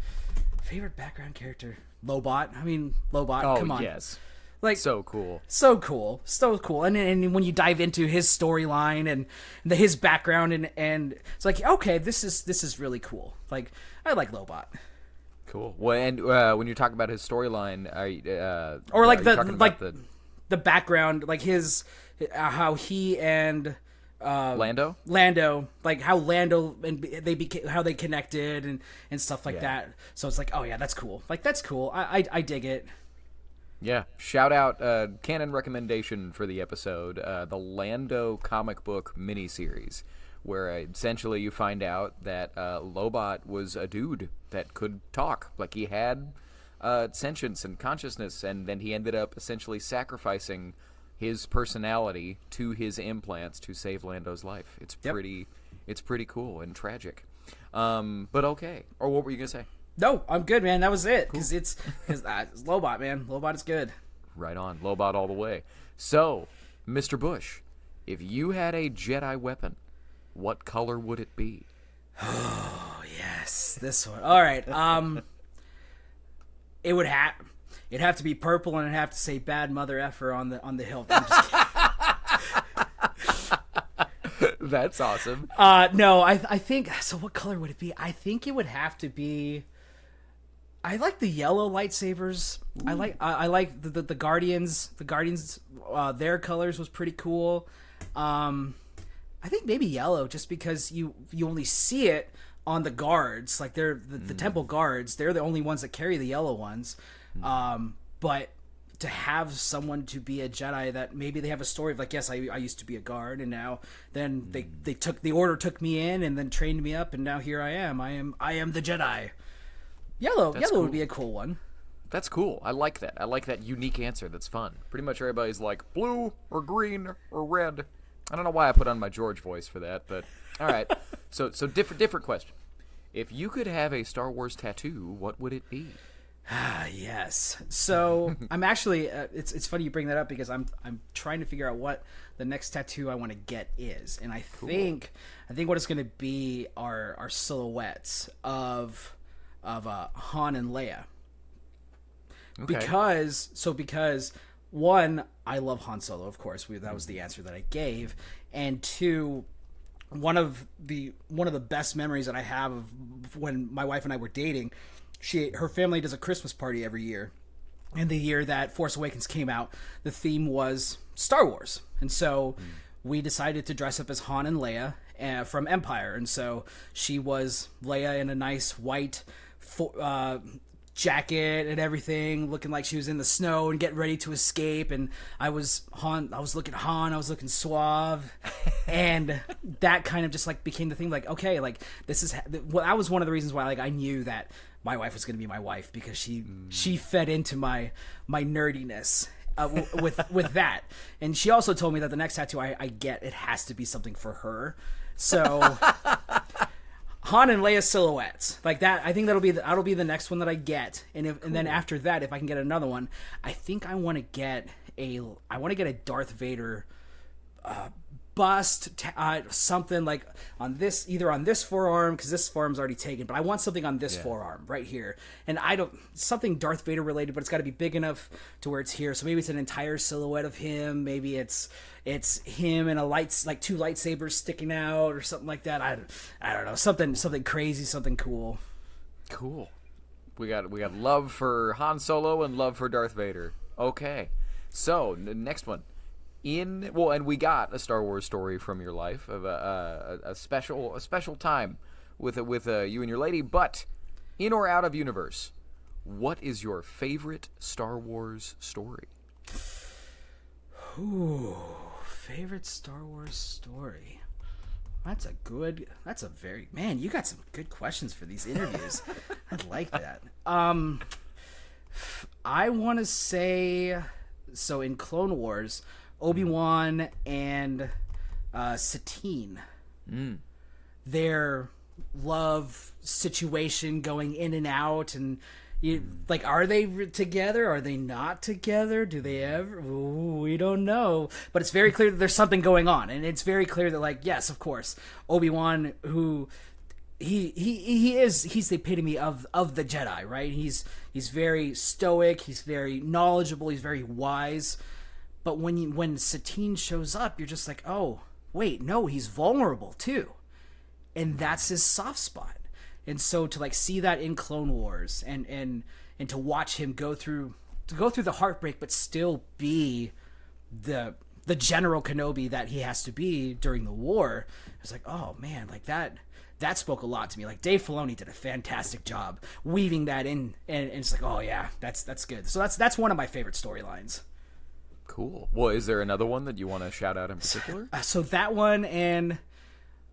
Favorite background character? Lobot. I mean, Lobot. Come on. Yes. Like, so cool. And when you dive into his storyline and his background and it's like, okay, this is really cool. Like, I like Lobot. Cool. Well, and when you talk about his storyline, the background, like his how he and Lando, like how Lando and how they connected and stuff like that. So it's like, oh yeah, that's cool. Like, that's cool. I dig it. Yeah. Shout out canon recommendation for the episode, the Lando comic book miniseries, where essentially you find out that Lobot was a dude that could talk, like he had sentience and consciousness, and then he ended up essentially sacrificing his personality to his implants to save Lando's life. It's pretty cool and tragic. But okay. Or what were you gonna say? No, I'm good, man. That was it. Because it's Lobot, man. Lobot is good. Right on. Lobot all the way. So, Mr. Bush, if you had a Jedi weapon, what color would it be? Oh, yes. This one. All right. It'd have to be purple, and it'd have to say "bad mother effer" on the hilt. I'm just kidding. That's awesome. No, I think so. What color would it be? I think it would have to be. I like the yellow lightsabers. Ooh. I like the Guardians. The Guardians, their colors was pretty cool. I think maybe yellow, just because you only see it on the guards. Like, they're the temple guards. They're the only ones that carry the yellow ones. But to have someone to be a Jedi that maybe they have a story of like, yes, I used to be a guard, and now then they took the order, took me in, and then trained me up, and now here I am the Jedi. Yellow cool. Would be a cool one. That's cool. I like that. I like that unique answer. That's fun. Pretty much everybody's like blue or green or red. I don't know why I put on my George voice for that, but all right. So different question. If you could have a Star Wars tattoo, what would it be? Yes. So I'm actually it's funny you bring that up, because I'm trying to figure out what the next tattoo I want to get is, and I think what it's going to be are silhouettes of Han and Leia. Okay. Because one, I love Han Solo, of course. That was the answer that I gave, and two, one of the best memories that I have of when my wife and I were dating. Her family does a Christmas party every year, and the year that Force Awakens came out, the theme was Star Wars, and so we decided to dress up as Han and Leia from Empire, and so she was Leia in a nice white jacket and everything, looking like she was in the snow and getting ready to escape, and I was looking suave, and that kind of just like became the thing, like, okay, like this is that was one of the reasons why, like, I knew that my wife was going to be my wife, because she fed into my nerdiness with that. And she also told me that the next tattoo I get, it has to be something for her. So Han and Leia silhouettes like that. I think that'll be the next one that I get. And then after that, if I can get another one, I think I want to get a Darth Vader bust, something like on this, either on this forearm, because this forearm's already taken, but I want something on this forearm right here. And something Darth Vader related, but it's got to be big enough to where it's here. So maybe it's an entire silhouette of him. Maybe it's him and like two lightsabers sticking out or something like that. I don't know, something crazy, something cool. Cool. We got love for Han Solo and love for Darth Vader. Okay. So, next one. And we got a Star Wars story from your life of a special time with you and your lady, but in or out of universe, what is your favorite Star Wars story? Ooh, favorite Star Wars story. That's a very, man, you got some good questions for these interviews. I like that. I want to say, so in Clone Wars, Obi-Wan and Satine, their love situation going in and out, and like, are they together? Are they not together? Do they ever? Ooh, we don't know. But it's very clear that there's something going on, and it's very clear that, like, yes, of course, Obi-Wan, who he's the epitome of the Jedi, right? He's very stoic, he's very knowledgeable, he's very wise. But when Satine shows up, you're just like, oh, wait, no, he's vulnerable too. And that's his soft spot. And so to like see that in Clone Wars and to watch him go through the heartbreak but still be the General Kenobi that he has to be during the war, it's like, oh man, like that spoke a lot to me. Like, Dave Filoni did a fantastic job weaving that in, and it's like, oh yeah, that's good. So that's one of my favorite storylines. Cool. Well, is there another one that you want to shout out in particular? So that one, and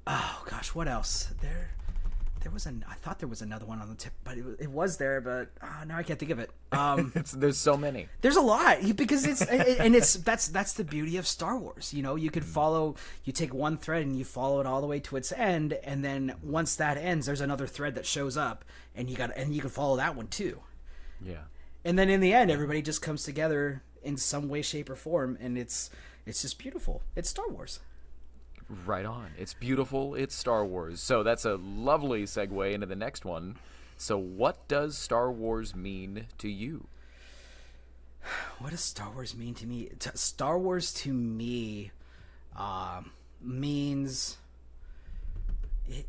oh gosh, what else? There was I thought there was another one on the tip, but it was there, but now I can't think of it. There's so many. There's a lot, because that's the beauty of Star Wars. You know, you could you take one thread and you follow it all the way to its end, and then once that ends, there's another thread that shows up, and you can follow that one too. Yeah. And then in the end, everybody just comes together in some way, shape, or form, and it's just beautiful. It's Star Wars. Right on. It's beautiful. It's Star Wars. So that's a lovely segue into the next one. So what does Star Wars mean to you? What does Star Wars mean to me? Star Wars to me means...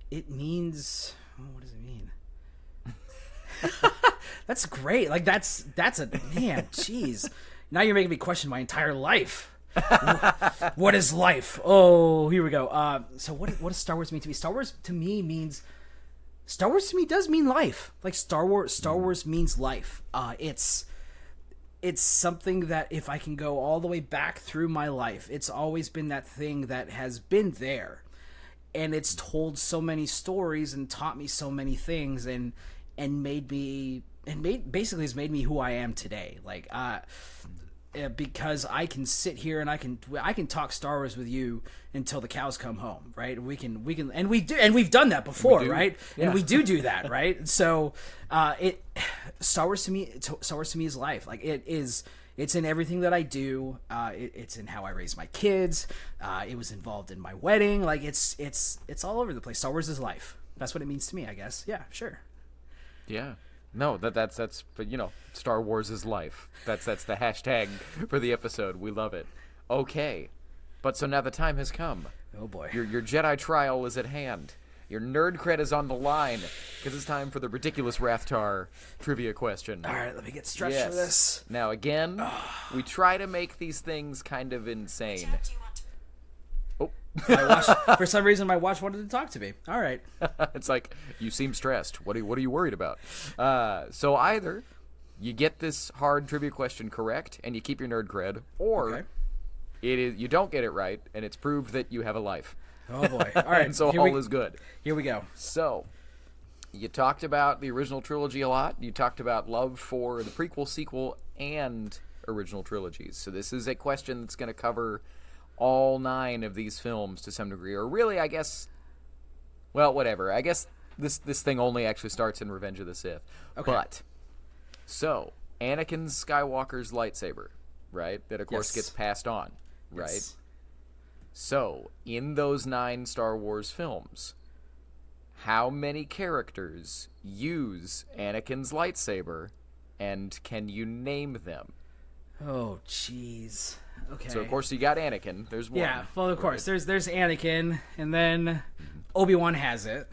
It means... what does it mean? That's great. Like, that's a... Man, jeez. Now you're making me question my entire life. What is life? Oh, here we go. So what does Star Wars mean to me? Star Wars to me does mean life. Like, Star Wars means life. It's something that, if I can go all the way back through my life, it's always been that thing that has been there, and it's told so many stories and taught me so many things, and basically has made me who I am today. Like, because I can sit here and I can talk Star Wars with you until the cows come home, right? We can and we do, and we've done that before, right? Yeah. And we do that, right? So, Star Wars to me is life. Like, it's in everything that I do. It's in how I raise my kids. It was involved in my wedding. Like, it's all over the place. Star Wars is life. That's what it means to me, I guess. Yeah, sure. Yeah. No, that's but Star Wars is life. That's the hashtag for the episode. We love it. Okay. But so now the time has come. Oh boy. Your Jedi trial is at hand. Your nerd cred is on the line, because it's time for the ridiculous Rathtar trivia question. All right, let me get stretched for this. Now again, we try to make these things kind of insane. For some reason, my watch wanted to talk to me. All right. It's like, you seem stressed. What are you worried about? So either you get this hard trivia question correct and you keep your nerd cred, or you don't get it right and it's proved that you have a life. Oh boy! All right. And so all is good. Here we go. So you talked about the original trilogy a lot. You talked about love for the prequel, sequel, and original trilogies. So this is a question that's going to cover all 9 of these films to some degree, or really, I guess, well, whatever. I guess this thing only actually starts in Revenge of the Sith. Okay. But, so, Anakin Skywalker's lightsaber, right, that of course gets passed on, right? Yes. So, in those 9 Star Wars films, how many characters use Anakin's lightsaber, and can you name them? Oh, jeez. Okay. So, of course, you got Anakin. There's one. Yeah, well, of course. There's Anakin, and then Obi-Wan has it.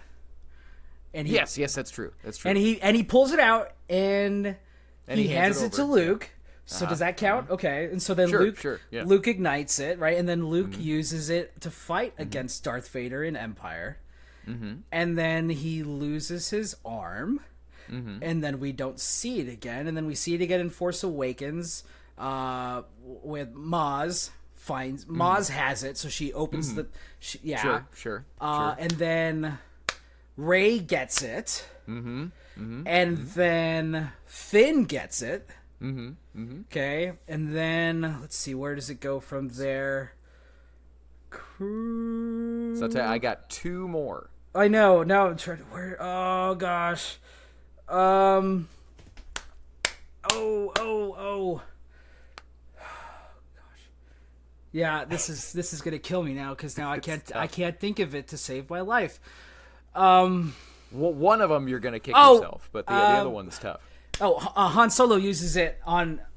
And yes, that's true. That's true. And he pulls it out, and he hands it to over. Luke. So does that count? Okay. And so then Luke ignites it, right? And then Luke uses it to fight against Darth Vader in Empire. And then he loses his arm. And then we don't see it again. And then we see it again in Force Awakens with Maz. Maz has it, so she opens the... Sure. And then Rey gets it. And then Finn gets it. Okay, and then let's see, where does it go from there? So I got 2 more. I know. Now I'm trying to oh gosh. Oh. Gosh. Yeah, this is gonna kill me now because now I can't think of it to save my life. Well, one of them you're gonna kick yourself, but the other one's tough. Han Solo uses it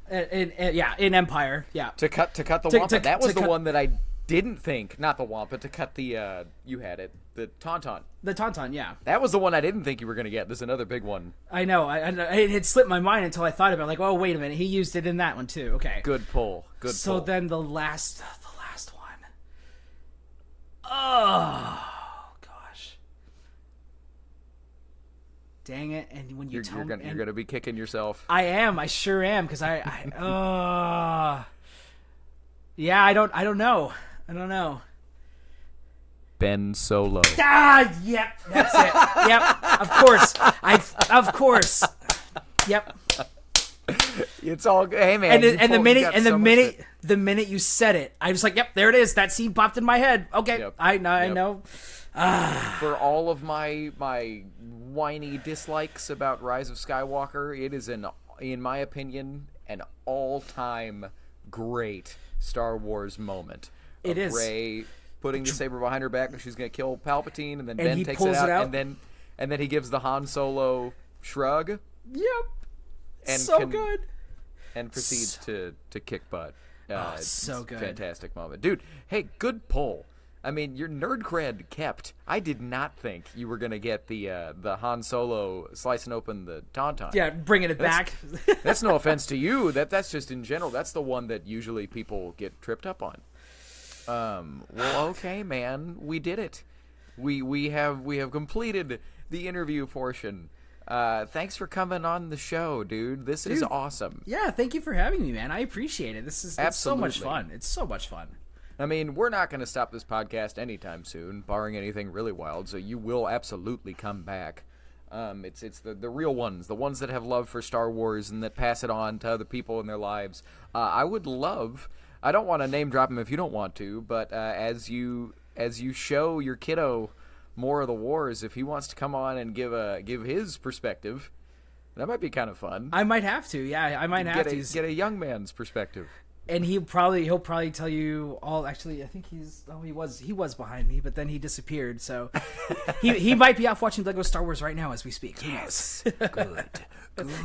in Empire. Yeah. To cut the Wampa. That was the one that I didn't think. Not the Wampa. To cut the you had it. The Tauntaun. The Tauntaun. Yeah. That was the one I didn't think you were gonna get. There's another big one. I know. It had slipped my mind until I thought about it. Like, oh wait a minute, he used it in that one too. Okay. Good pull. So then the last one. Oh. Dang it! And when you're gonna be kicking yourself. I am. I sure am because yeah. I don't know. Ben Solo. Yep. That's it. Yep. Of course. Yep. It's all good. Hey man. And the minute you said it, I was like, yep, there it is. That scene popped in my head. Okay. Yep. I know. For all of my whiny dislikes about Rise of Skywalker, it is in my opinion, an all-time great Star Wars moment. It is. Rey putting the saber behind her back and she's going to kill Palpatine, and then Ben takes it out, and then he gives the Han Solo shrug. Yep. And so good. And proceeds to kick butt. So good. Fantastic moment. Dude, hey, good pull. I mean, your nerd cred kept. I did not think you were going to get the Han Solo slicing open the Tauntaun. Yeah, bringing it back. That's no offense to you. That's just in general. That's the one that usually people get tripped up on. Well, okay, man. We did it. We have completed the interview portion. Thanks for coming on the show, dude. This is awesome. Yeah, thank you for having me, man. I appreciate it. It's so much fun. It's so much fun. I mean, we're not going to stop this podcast anytime soon, barring anything really wild, so you will absolutely come back. It's the real ones, the ones that have love for Star Wars and that pass it on to other people in their lives. I would love, I don't want to name drop him if you don't want to, but as you show your kiddo more of the wars, if he wants to come on and give his perspective, that might be kind of fun. I might have to, yeah, I might have to. Get a young man's perspective. And he'll probably tell you all. Actually, I think he was behind me, but then he disappeared. So he might be off watching Lego Star Wars right now as we speak. Yes,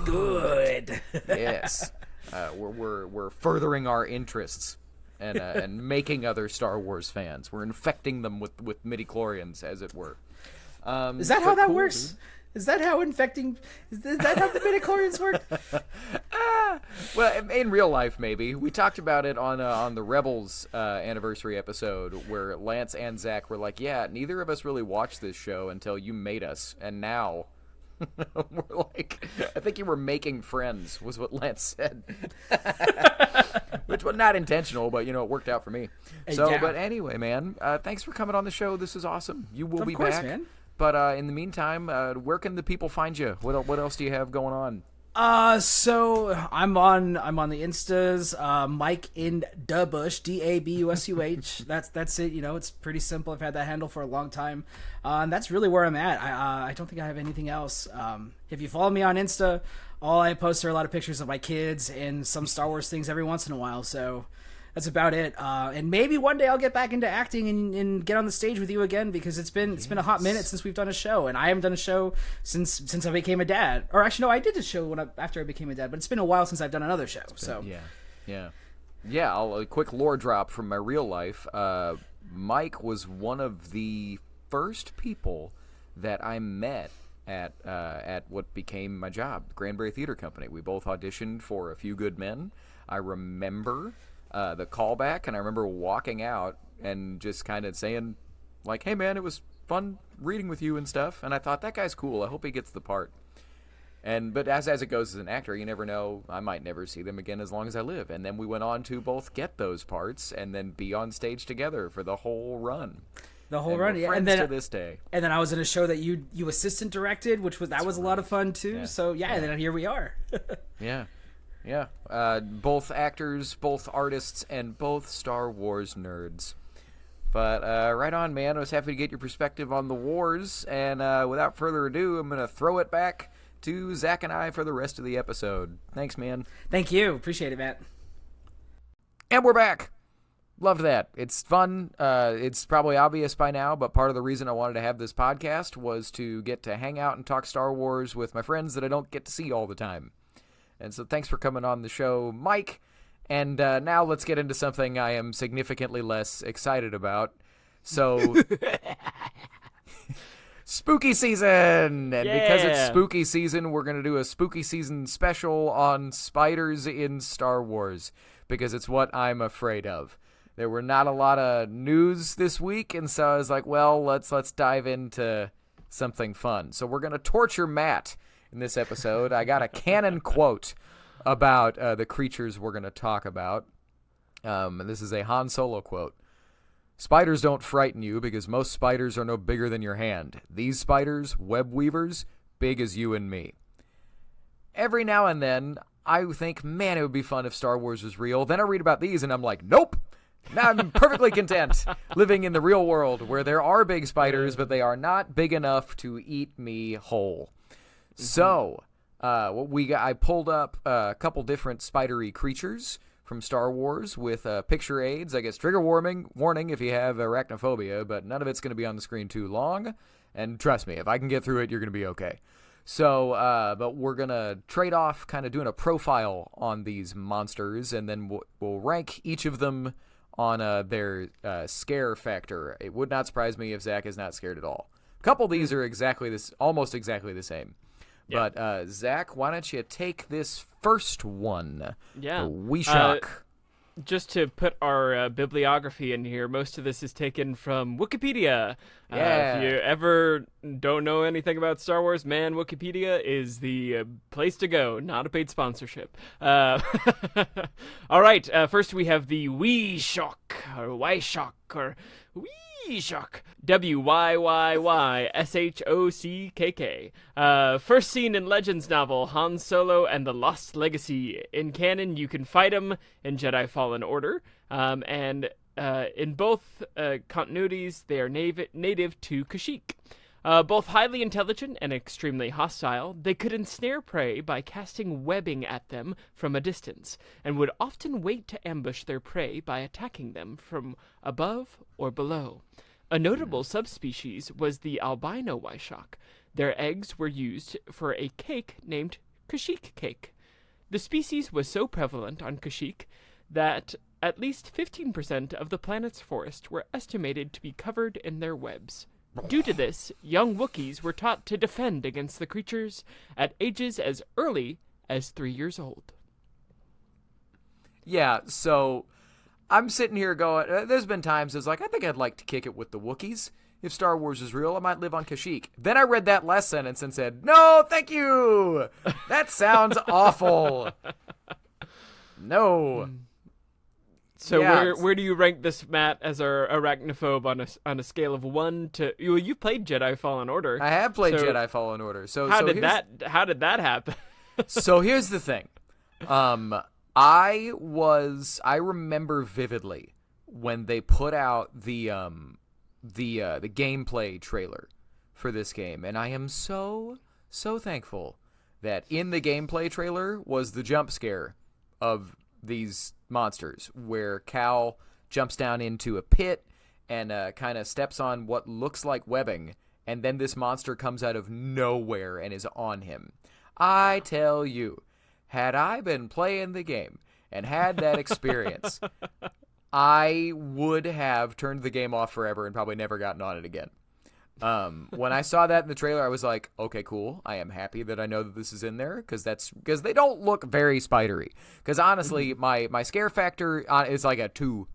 good. Yes, we're furthering our interests and making other Star Wars fans. We're infecting them with midichlorians, as it were. Is that how that works? Dude. Is that how infecting? Is that how the midichlorians work? Well, in real life, maybe. We talked about it on the Rebels anniversary episode, where Lance and Zach were like, "Yeah, neither of us really watched this show until you made us, and now we're like, I think you were making friends," was what Lance said. Which was not intentional, but it worked out for me. So, yeah. But anyway, man, thanks for coming on the show. This is awesome. You will be back. Man. But in the meantime, where can the people find you? What else do you have going on? So I'm on the Instas, Mike in Dabush, Dabusuh. That's it. It's pretty simple. I've had that handle for a long time, and that's really where I'm at. I don't think I have anything else. If you follow me on Insta, all I post are a lot of pictures of my kids and some Star Wars things every once in a while. So That's about it. And maybe one day I'll get back into acting and get on the stage with you again, because it's been a hot minute since we've done a show, and I haven't done a show since I became a dad. Or actually, no, I did a show after I became a dad, but it's been a while since I've done another show. So yeah. A quick lore drop from my real life. Mike was one of the first people that I met at what became my job, Granbury Theater Company. We both auditioned for A Few Good Men. I remember the callback, and I remember walking out and just kind of saying, like, hey, man, it was fun reading with you and stuff. And I thought, that guy's cool. I hope he gets the part. But as it goes as an actor, you never know. I might never see them again as long as I live. And then we went on to both get those parts and then be on stage together for the whole run. The whole run, yeah. And then to this day. And then I was in a show that you assistant directed, which was a lot of fun too. Yeah. So and then here we are. Yeah. Both actors, both artists, and both Star Wars nerds. But right on, man. I was happy to get your perspective on the wars. And without further ado, I'm going to throw it back to Zach and I for the rest of the episode. Thanks, man. Thank you. Appreciate it, Matt. And we're back. Loved that. It's fun. It's probably obvious by now, but part of the reason I wanted to have this podcast was to get to hang out and talk Star Wars with my friends that I don't get to see all the time. And so thanks for coming on the show, Mike. And now let's get into something I am significantly less excited about. So, spooky season! And because it's spooky season, we're going to do a spooky season special on spiders in Star Wars, because it's what I'm afraid of. There were not a lot of news this week, and so I was like, well, let's dive into something fun. So we're going to torture Matt in this episode. I got a Canon quote about the creatures we're going to talk about. This is a Han Solo quote. Spiders don't frighten you because most spiders are no bigger than your hand. These spiders, web weavers, big as you and me. Every now and then, I think, man, it would be fun if Star Wars was real. Then I read about these, and I'm like, nope. Now I'm perfectly content living in the real world where there are big spiders, but they are not big enough to eat me whole. Mm-hmm. So, I pulled up a couple different spidery creatures from Star Wars with picture aids. I guess trigger warning if you have arachnophobia, but none of it's going to be on the screen too long. And trust me, if I can get through it, you're going to be okay. So, but we're going to trade off kind of doing a profile on these monsters, and then we'll rank each of them on their scare factor. It would not surprise me if Zach is not scared at all. A couple of these are almost exactly the same. Yeah. But, Zach, why don't you take this first one? Yeah. We Shock. Just to put our bibliography in here, most of this is taken from Wikipedia. Yeah. If you ever don't know anything about Star Wars, man, Wikipedia is the place to go. Not a paid sponsorship. All right. First, we have the Wee Shock, or Wyshock, or Wee Shock. WYYYSHOCKK. First seen in Legends novel Han Solo and the Lost Legacy. In canon, you can fight him in Jedi Fallen Order. And in both continuities, they are native to Kashyyyk. Both highly intelligent and extremely hostile, they could ensnare prey by casting webbing at them from a distance, and would often wait to ambush their prey by attacking them from above or below. A notable subspecies was the albino Wyshock. Their eggs were used for a cake named Kashyyyk cake. The species was so prevalent on Kashyyyk that at least 15% of the planet's forest were estimated to be covered in their webs. Due to this, young Wookiees were taught to defend against the creatures at ages as early as 3 years old. Yeah, so I'm sitting here going, there's been times it's like, I think I'd like to kick it with the Wookiees. If Star Wars is real, I might live on Kashyyyk. Then I read that last sentence and said, no, thank you. That sounds awful. No. So yeah. Where do you rank this, Matt, as our arachnophobe on a scale of 1 to... You played Jedi Fallen Order. I have played Jedi Fallen Order. How did that happen? So here's the thing. I remember vividly when they put out the gameplay trailer for this game, and I am so thankful that in the gameplay trailer was the jump scare of these monsters where Cal jumps down into a pit and kind of steps on what looks like webbing, and then this monster comes out of nowhere and is on him. I tell you, had I been playing the game and had that experience, I would have turned the game off forever and probably never gotten on it again. When I saw that in the trailer, I was like, okay, cool. I am happy that I know that this is in there because they don't look very spidery. Because honestly, my scare factor is like a 2,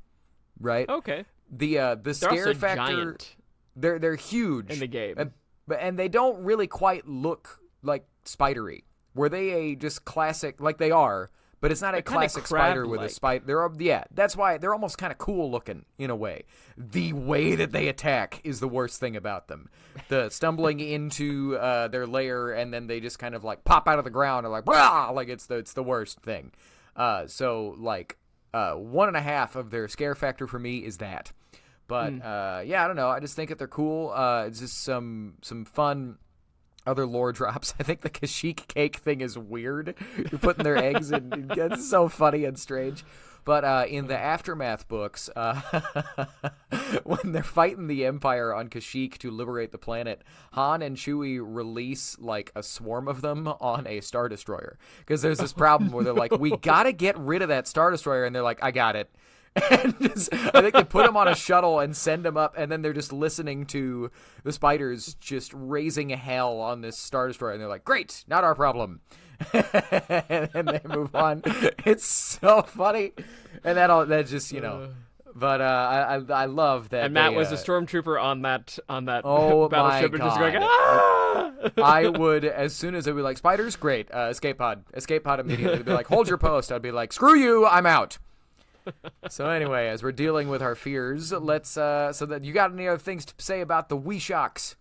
right? Okay. The scare also factor, giant they're huge in the game, and they don't really quite look like spidery. Were they a just classic, like they are, but it's not a classic spider with a spider. That's why they're almost kind of cool looking in a way. The way that they attack is the worst thing about them. The stumbling into their lair and then they just kind of like pop out of the ground and like, Wah! Like it's the worst thing. So like 1.5 of their scare factor for me is that. But I don't know. I just think that they're cool. It's just some fun other lore drops. I think the Kashyyyk cake thing is weird. You're putting their eggs in. It's so funny and strange. But in the Aftermath books, when they're fighting the Empire on Kashyyyk to liberate the planet, Han and Chewie release like a swarm of them on a Star Destroyer. Because there's this problem where they're like, we got to get rid of that Star Destroyer. And they're like, I got it. And I think they put them on a shuttle and send them up, and then they're just listening to the spiders just raising hell on this Star Destroyer, and they're like, great, not our problem. And they move on. It's so funny. And that just, but I love that. And Matt was a stormtrooper on that oh battleship my and just God. going, ah! I would, as soon as it would be like, spiders, great, escape pod immediately. They'd be like, hold your post. I'd be like, screw you, I'm out. So anyway, as we're dealing with our fears, let's so that you got any other things to say about the Weeshocks?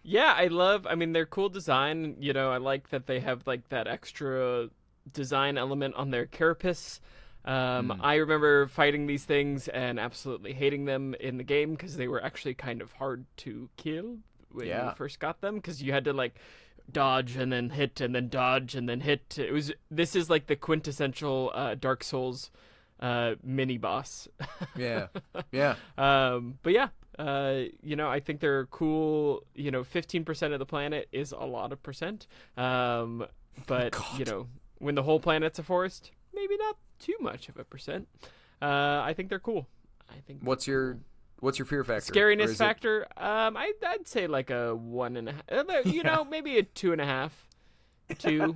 Yeah, I mean, they're cool design. I like that they have like that extra design element on their carapace. I remember fighting these things and absolutely hating them in the game because they were actually kind of hard to kill when you first got them, because you had to like dodge and then hit and then dodge and then hit. This is like the quintessential Dark Souls mini boss. Yeah. But yeah, I think they're cool. 15% of the planet is a lot of percent. But God. When the whole planet's a forest, maybe not too much of a percent. I think they're cool. I think. What's your fear factor? Scariness factor? I'd say like a 1.5. Maybe a 2.5. 2.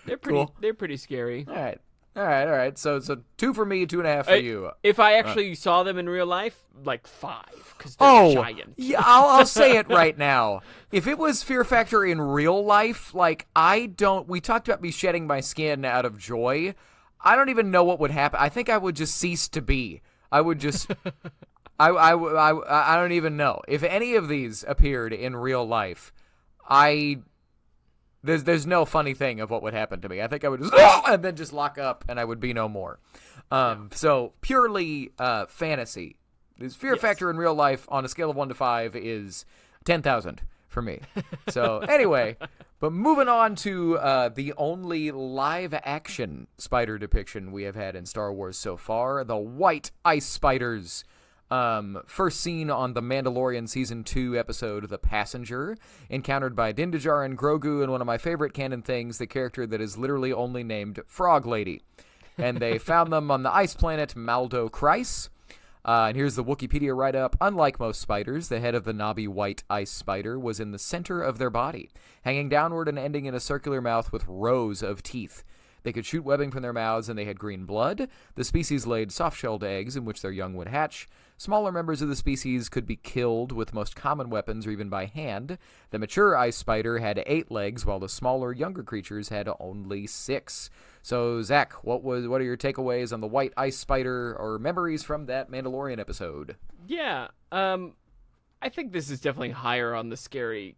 They're pretty. Cool. They're pretty scary. All right. So 2 for me, 2.5 for you. If I actually saw them in real life, like 5, because they're giant. Yeah, I'll say it right now. If it was fear factor in real life, like we talked about me shedding my skin out of joy. I don't even know what would happen. I think I would just cease to be. I would just, I don't even know. If any of these appeared in real life, There's no funny thing of what would happen to me. I think I would just and then just lock up and I would be no more. So purely fantasy. This fear factor in real life on a scale of 1 to 5 is 10,000 for me. So anyway, but moving on to the only live action spider depiction we have had in Star Wars so far, the white ice spiders. First seen on the Mandalorian Season 2 episode, The Passenger, encountered by Din Djarin and Grogu, and one of my favorite canon things, the character that is literally only named Frog Lady. And they found them on the ice planet Maldo Kreis. And here's the Wikipedia write-up. Unlike most spiders, the head of the knobby white ice spider was in the center of their body, hanging downward and ending in a circular mouth with rows of teeth. They could shoot webbing from their mouths, and they had green blood. The species laid soft-shelled eggs in which their young would hatch. Smaller members of the species could be killed with most common weapons or even by hand. The mature ice spider had 8 legs, while the smaller, younger creatures had only 6. So, Zach, what are your takeaways on the white ice spider or memories from that Mandalorian episode? Yeah, I think this is definitely higher on the scary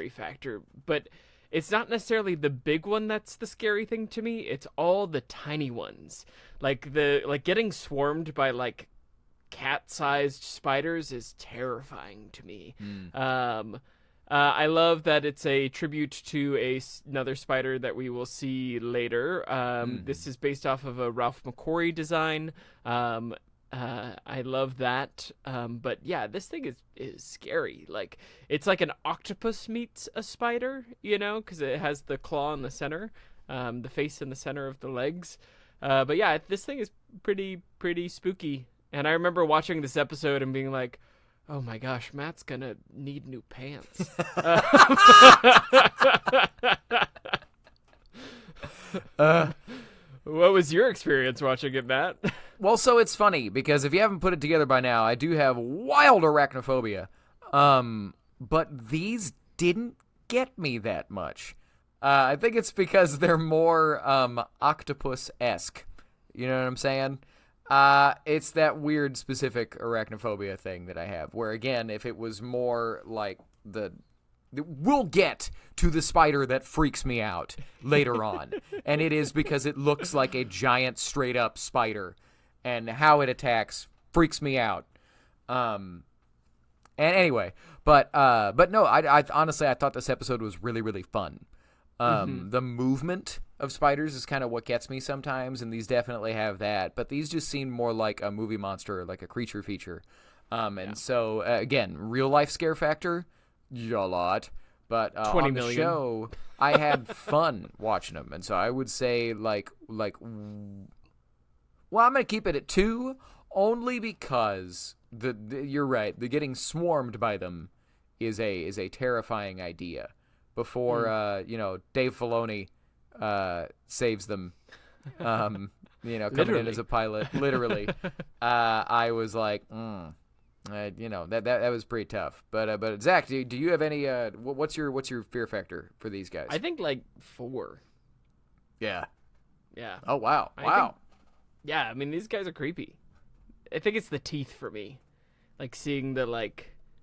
factor, but it's not necessarily the big one that's the scary thing to me. It's all the tiny ones. Like getting swarmed by like cat-sized spiders is terrifying to me. I love that it's a tribute to another spider that we will see later. This is based off of a Ralph McQuarrie design. I love that. But yeah, this thing is scary. Like, it's like an octopus meets a spider, because it has the claw in the center, the face in the center of the legs. But yeah, this thing is pretty spooky. And I remember watching this episode and being like, oh my gosh, Matt's gonna need new pants. What was your experience watching it, Matt? Well, so it's funny because if you haven't put it together by now, I do have wild arachnophobia. But these didn't get me that much. I think it's because they're more octopus-esque. You know what I'm saying? It's that weird specific arachnophobia thing that I have, where again, if it was more like we'll get to the spider that freaks me out later on, and it is because it looks like a giant straight up spider, and how it attacks freaks me out. And anyway, but no, I honestly I thought this episode was really, really fun. The movement of spiders is kind of what gets me sometimes, and these definitely have that. But these just seem more like a movie monster, like a creature feature. So again, real life scare factor, a lot. But 20 on the million. show, I had fun watching them, and so I would say well, I'm gonna keep it at 2, only because you're right. The getting swarmed by them is a terrifying idea. Before Dave Filoni saves them, coming in as a pilot, literally, I was like, that was pretty tough. But Zach, do you have any? What's your fear factor for these guys? I think like 4. Yeah. Yeah. Oh wow! I mean, these guys are creepy. I think it's the teeth for me, like seeing the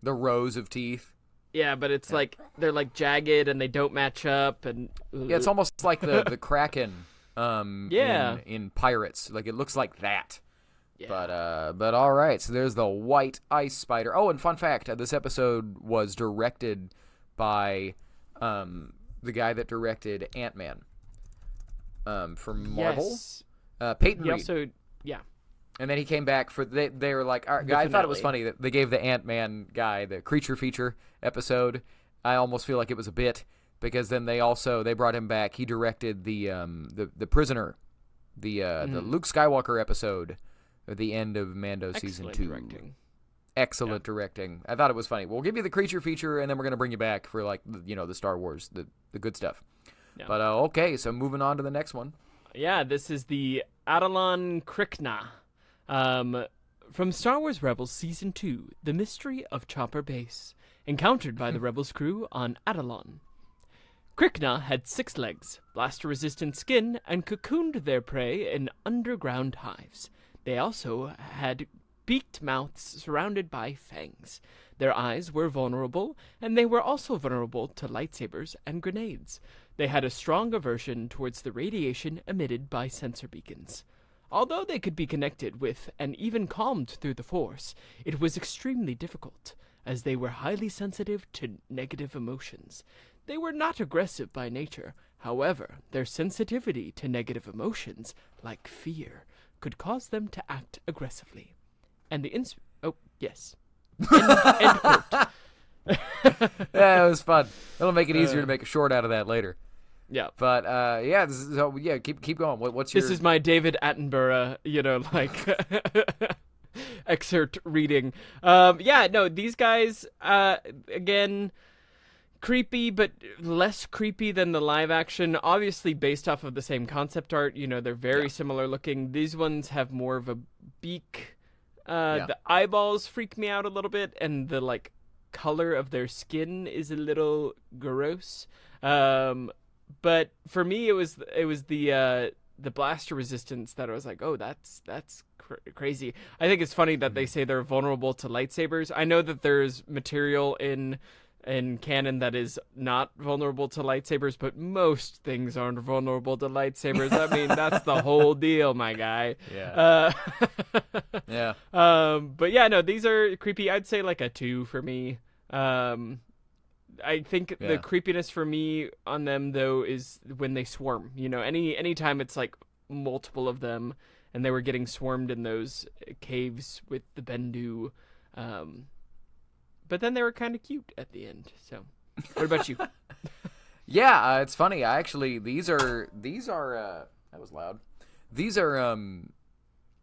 rows of teeth. Yeah, but it's like they're like jagged and they don't match up, and yeah, it's almost like the Kraken in Pirates. Like it looks like that. Yeah. But all right. So there's the white ice spider. Oh, and fun fact: this episode was directed by the guy that directed Ant-Man for Marvel. Yes. Peyton Reed. Also, yeah. And then he came back for they were like, I thought it was funny that they gave the Ant-Man guy the creature feature episode. I almost feel like it was a bit because then they brought him back. He directed the Prisoner, the Luke Skywalker episode at the end of Mando season 2. Directing. Excellent directing. I thought it was funny. We'll give you the creature feature and then we're gonna bring you back for the Star Wars, the good stuff. Yeah. But okay, so moving on to the next one. Yeah, this is the Adalon Krykna. From Star Wars Rebels Season 2, The Mystery of Chopper Base, encountered by the Rebels crew on Adalon. Krykna had 6 legs, blaster-resistant skin, and cocooned their prey in underground hives. They also had beaked mouths surrounded by fangs. Their eyes were vulnerable, and they were also vulnerable to lightsabers and grenades. They had a strong aversion towards the radiation emitted by sensor beacons. Although they could be connected with and even calmed through the Force, it was extremely difficult, as they were highly sensitive to negative emotions. They were not aggressive by nature. However, their sensitivity to negative emotions, like fear, could cause them to act aggressively. And the oh, yes. End quote. Yeah, it was fun. It'll make it easier to make a short out of that later. Yeah, but keep going. What's your? This is my David Attenborough, excerpt reading. These guys, again, creepy, but less creepy than the live action. Obviously, based off of the same concept art. They're very similar looking. These ones have more of a beak. The eyeballs freak me out a little bit, and the color of their skin is a little gross. But for me, it was the blaster resistance that I was like, oh, that's crazy. I think it's funny that they say they're vulnerable to lightsabers. I know that there's material in canon that is not vulnerable to lightsabers, but most things aren't vulnerable to lightsabers. I mean, that's the whole deal, my guy. Yeah. But yeah, no, these are creepy. I'd say like a 2 for me. I think the creepiness for me on them though is when they swarm. Any time it's like multiple of them, and they were getting swarmed in those caves with the Bendu. But then they were kind of cute at the end. So, what about you? Yeah, it's funny. I actually these are that was loud. These are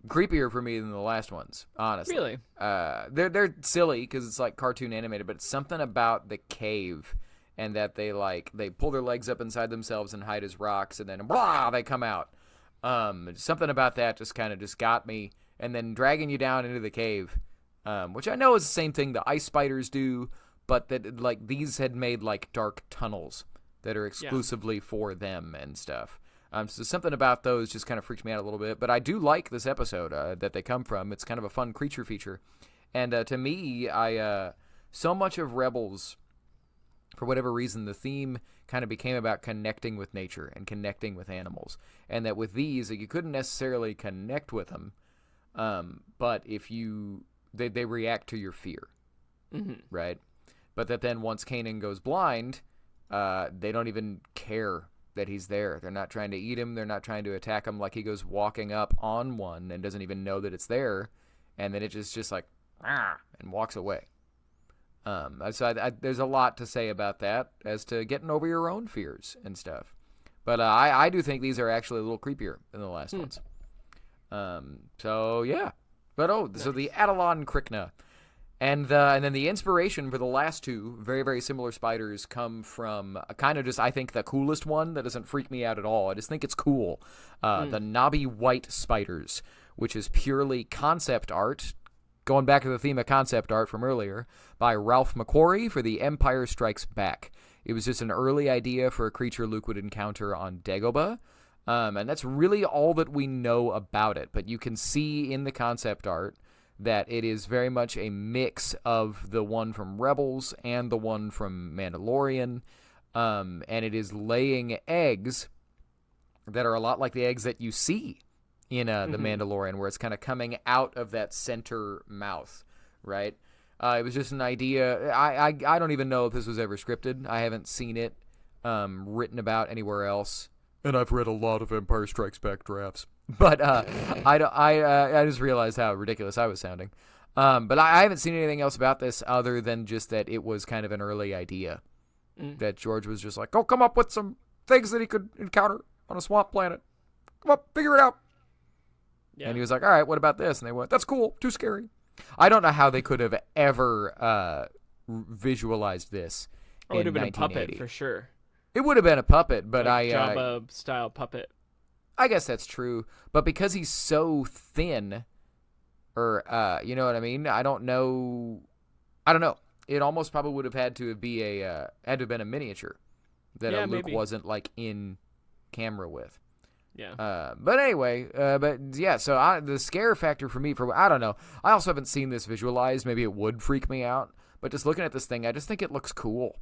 creepier for me than the last ones, honestly. Really? They're silly because it's like cartoon animated, but it's something about the cave and that they pull their legs up inside themselves and hide as rocks, and then blah, they come out. Something about that just got me, and then dragging you down into the cave, which I know is the same thing the ice spiders do, but that like these had made like dark tunnels that are exclusively for them and stuff. So something about those just kind of freaked me out a little bit. But I do like this episode that they come from. It's kind of a fun creature feature. And to me, so much of Rebels, for whatever reason, the theme kind of became about connecting with nature and connecting with animals. And that with these, you couldn't necessarily connect with them. But if they react to your fear. Mm-hmm. Right? But that then once Kanan goes blind, they don't even care that he's there. They're not trying to eat him. They're not trying to attack him. Like he goes walking up on one and doesn't even know that it's there. And then it just like, and walks away. So there's a lot to say about that as to getting over your own fears and stuff. But I do think these are actually a little creepier than the last ones. So yeah. But so the Adelon Krykna. And then the inspiration for the last two very, very similar spiders come from kind of just, I think, the coolest one that doesn't freak me out at all. I just think it's cool. The knobby white spiders, which is purely concept art, going back to the theme of concept art from earlier, by Ralph McQuarrie for The Empire Strikes Back. It was just an early idea for a creature Luke would encounter on Dagobah. And that's really all that we know about it. But you can see in the concept art that it is very much a mix of the one from Rebels and the one from Mandalorian. And it is laying eggs that are a lot like the eggs that you see in the Mandalorian, where it's kind of coming out of that center mouth, right? It was just an idea. I don't even know if this was ever scripted. I haven't seen it written about anywhere else. And I've read a lot of Empire Strikes Back drafts. But I just realized how ridiculous I was sounding. But I haven't seen anything else about this other than just that it was kind of an early idea. That George was just like, come up with some things that he could encounter on a swamp planet. Come up, figure it out. Yeah. And he was like, all right, what about this? And they went, that's cool, too scary. I don't know how they could have ever visualized this in 1980. It would have been a puppet for sure. It would have been a puppet, but like Jabba-style puppet. I guess that's true, but because he's so thin, or you know what I mean? I don't know. It almost probably would have had to been a miniature that Luke wasn't like in camera with. Yeah. But anyway, so the scare factor for me, I don't know. I also haven't seen this visualized. Maybe it would freak me out, but just looking at this thing, I just think it looks cool.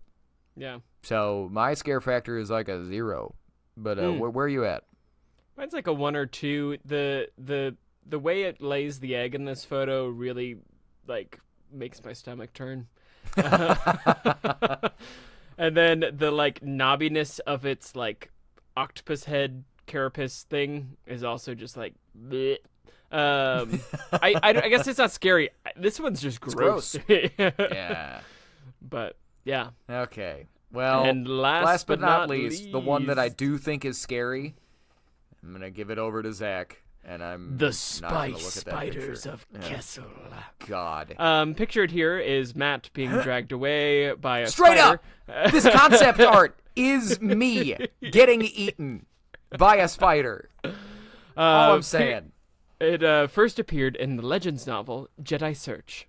Yeah. So my scare factor is like a 0. But where are you at? Mine's like a 1 or 2. The way it lays the egg in this photo really like makes my stomach turn. And then the like knobbiness of its like octopus head carapace thing is also just like bleh. I guess it's not scary. This one's just gross. Yeah. But yeah. Okay. Well, and last but not least, the one that I do think is scary, I'm going to give it over to Zach, and I'm the not gonna look at that spiders picture. of Kessel. God. Pictured here is Matt being dragged away by a Straight spider. Up! This concept art is me getting eaten by a spider. All I'm saying. It first appeared in the Legends novel Jedi Search.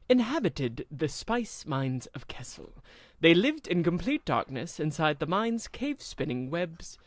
Inhabited the spice mines of Kessel. They lived in complete darkness inside the mine's cave-spinning webs.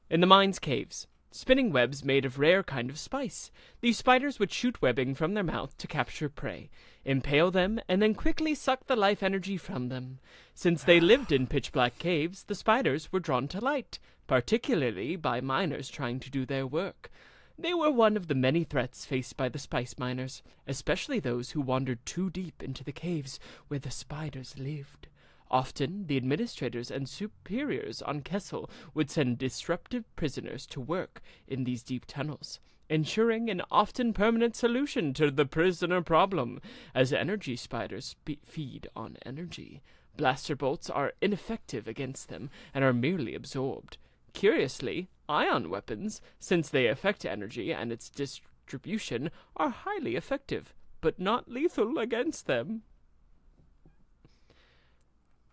In the mine's caves, spinning webs made of rare kind of spice. These spiders would shoot webbing from their mouth to capture prey, impale them, and then quickly suck the life energy from them. Since they lived in pitch-black caves, the spiders were drawn to light, particularly by miners trying to do their work. They were one of the many threats faced by the spice miners, especially those who wandered too deep into the caves where the spiders lived. Often, the administrators and superiors on Kessel would send disruptive prisoners to work in these deep tunnels, ensuring an often permanent solution to the prisoner problem, as energy spiders feed on energy. Blaster bolts are ineffective against them and are merely absorbed. Curiously, ion weapons, since they affect energy and its distribution, are highly effective, but not lethal against them.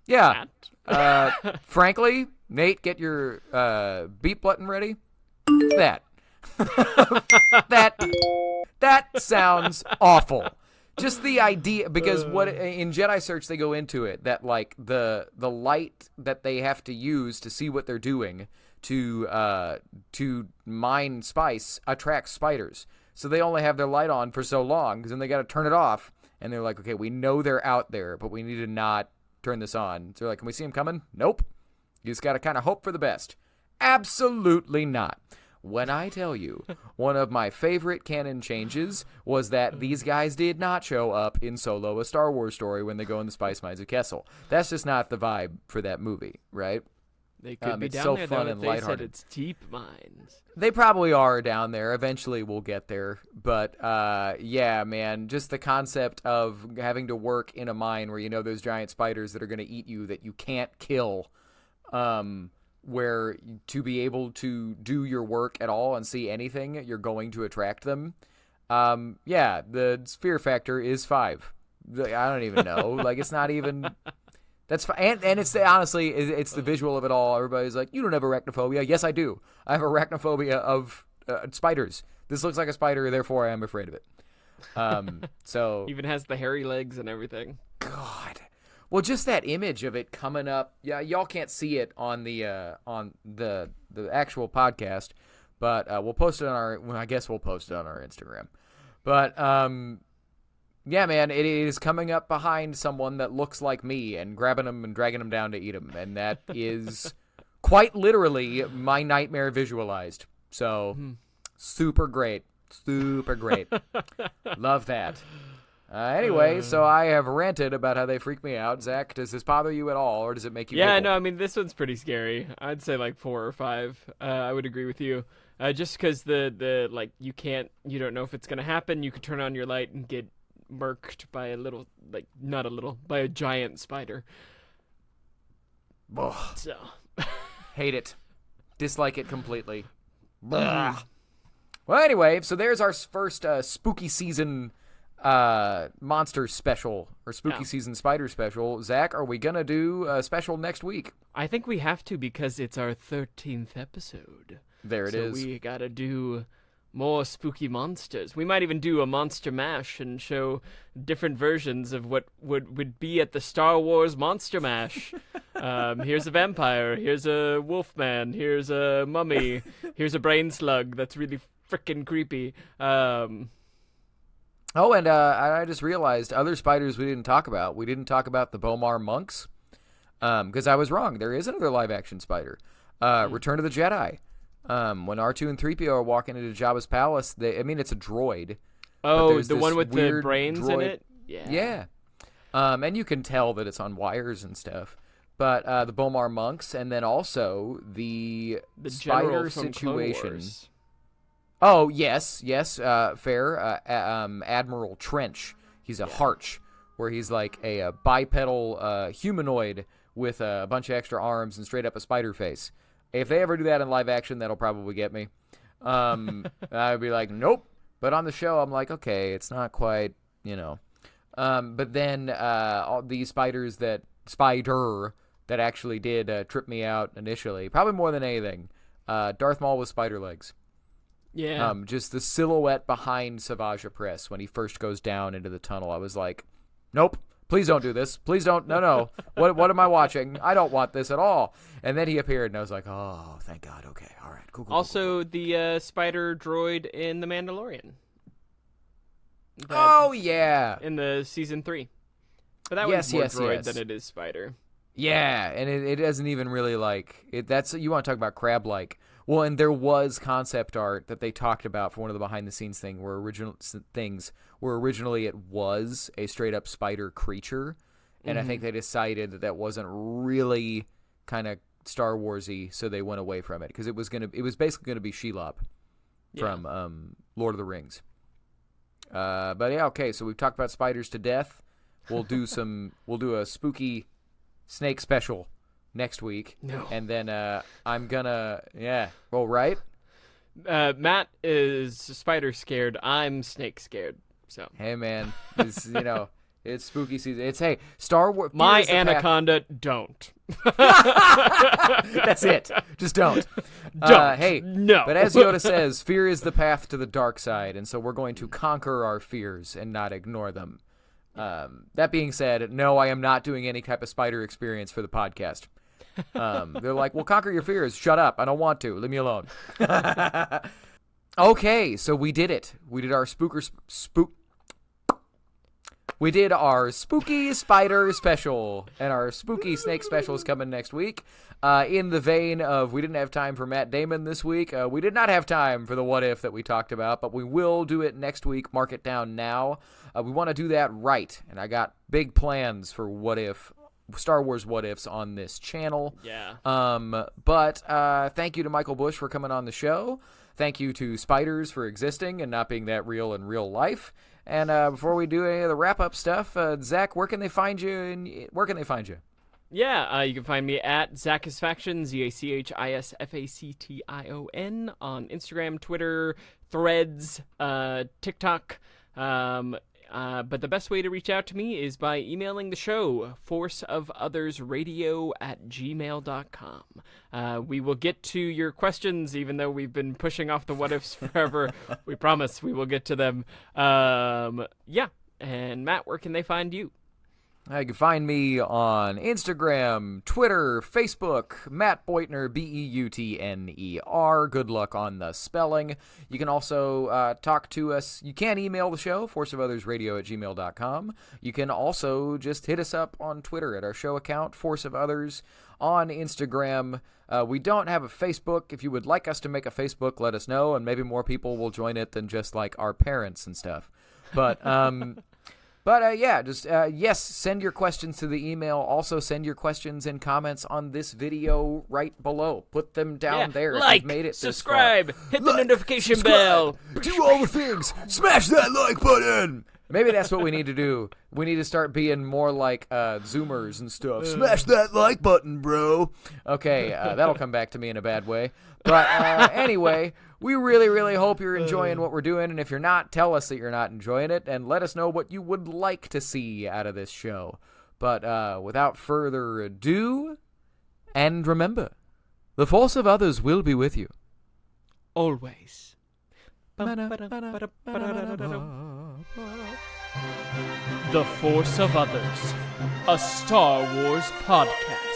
Yeah. Frankly, Nate, get your beep button ready. That. that sounds awful. Just the idea, because what in Jedi Search they go into it, that like the light that they have to use to see what they're doing to mine spice attracts spiders. So they only have their light on for so long, because then they got to turn it off, and they're like, okay, we know they're out there, but we need to not turn this on. So they're like, can we see them coming? Nope. You just got to kind of hope for the best. Absolutely not. When I tell you, one of my favorite canon changes was that these guys did not show up in Solo, a Star Wars story, when they go in the Spice Mines of Kessel. That's just not the vibe for that movie, right? They could be it's down so there, fun though, and if they said lighthearted. it's deep mines. They probably are down there. Eventually we'll get there. But, yeah, man, just the concept of having to work in a mine where you know there's giant spiders that are going to eat you that you can't kill, where to be able to do your work at all and see anything, you're going to attract them. Yeah, the fear factor is 5. I don't even know. Like, it's not even... That's fine. And it's honestly, it's the visual of it all. Everybody's like, you don't have arachnophobia. Yes, I do. I have arachnophobia of spiders. This looks like a spider, therefore I am afraid of it. So Even has the hairy legs and everything. God. Well, just that image of it coming up. Yeah, y'all can't see it on the actual podcast, but we'll post it on our. Well, I guess we'll post it on our Instagram. But yeah, man, it is coming up behind someone that looks like me and grabbing them and dragging them down to eat them, and that is quite literally my nightmare visualized. So super great, love that. Anyway, so I have ranted about how they freak me out. Zach, does this bother you at all, or does it make you? Yeah, giggle? no, I mean, this one's pretty scary. I'd say like 4 or 5. I would agree with you. Just because the like you don't know if it's gonna happen. You could turn on your light and get murked by by a giant spider. Ugh. So Hate it, dislike it completely. Well, anyway, so there's our first spooky season monster special, or spooky season spider special. Zach, are we gonna do a special next week? I think we have to, because it's our 13th episode. There it is. So we gotta do more spooky monsters. We might even do a monster mash and show different versions of what would be at the Star Wars Monster Mash. Here's a vampire, here's a wolfman, here's a mummy, here's a brain slug that's really freaking creepy. Oh, and I just realized other spiders we didn't talk about. We didn't talk about the Bomar monks, because I was wrong. There is another live-action spider. Return of the Jedi. When R2 and 3PO are walking into Jabba's palace, it's a droid. Oh, the one with the brains in it? Yeah. And you can tell that it's on wires and stuff. But the Bomar monks, and then also the spider situation. Oh, yes, fair. Admiral Trench. He's a Harch, where he's like a bipedal humanoid with a bunch of extra arms and straight up a spider face. If they ever do that in live action, that'll probably get me. I'd be like, nope. But on the show, I'm like, okay, it's not quite, But then all these spider that actually did trip me out initially, probably more than anything, Darth Maul with spider legs. Yeah. Just the silhouette behind Savage Opress when he first goes down into the tunnel. I was like, nope, please don't do this. Please don't. No. What am I watching? I don't want this at all. And then he appeared, and I was like, oh, thank God. Okay, all right, cool. Also, the spider droid in The Mandalorian. Oh, yeah. In the season 3. But that Yes, was more yes, droid yes. than it is spider. Yeah, and it doesn't even really like it. That's, you want to talk about crab-like. Well, and there was concept art that they talked about for one of the behind-the-scenes things where originally it was a straight-up spider creature, and I think they decided that wasn't really kind of Star Wars-y, so they went away from it because it was basically gonna be Shelob from Lord of the Rings. But yeah, okay. So we've talked about spiders to death. We'll do a spooky snake special next week. No. And then I'm gonna well, right? Matt is spider scared. I'm snake scared. So Hey man, it's it's spooky season. It's Star Wars. My anaconda don't. That's it. Just don't. Don't. No. But as Yoda says, fear is the path to the dark side, and so we're going to conquer our fears and not ignore them. That being said, no, I am not doing any type of spider experience for the podcast. They're like, well, conquer your fears. Shut up. I don't want to. Leave me alone. Okay, so we did it. We did our We did our spooky spider special, and our spooky snake special is coming next week. In the vein of we didn't have time for Matt Damon this week, we did not have time for the what if that we talked about, but we will do it next week. Mark it down now. We want to do that right, and I got big plans for what if, Star Wars what ifs on this channel. Yeah. But thank you to Michael Bush for coming on the show. Thank you to spiders for existing and not being that real in real life. And before we do any of the wrap-up stuff, Zach, where can they find you? Yeah, you can find me at Zachusfaction, ZACHISFACTION, on Instagram, Twitter, Threads, TikTok. But the best way to reach out to me is by emailing the show, forceofothersradio@gmail.com. We will get to your questions, even though we've been pushing off the what-ifs forever. We promise we will get to them. Yeah, and Matt, where can they find you? You can find me on Instagram, Twitter, Facebook, Matt Beutner, BEUTNER. Good luck on the spelling. You can also talk to us. You can email the show, forceofothersradio@gmail.com. You can also just hit us up on Twitter at our show account, Force of Others, on Instagram. We don't have a Facebook. If you would like us to make a Facebook, let us know, and maybe more people will join it than just like our parents and stuff. But yes, send your questions to the email. Also, send your questions and comments on this video right below. Put them down there. Like, if you've made it subscribe, this far. hit the notification bell. Do all the things. Smash that like button. Maybe that's what we need to do. We need to start being more like Zoomers and stuff. Smash that like button, bro. Okay, that'll come back to me in a bad way. But anyway, we really, really hope you're enjoying what we're doing. And if you're not, tell us that you're not enjoying it. And let us know what you would like to see out of this show. But without further ado, and remember, the force of others will be with you. Always. The Force of Others, a Star Wars podcast.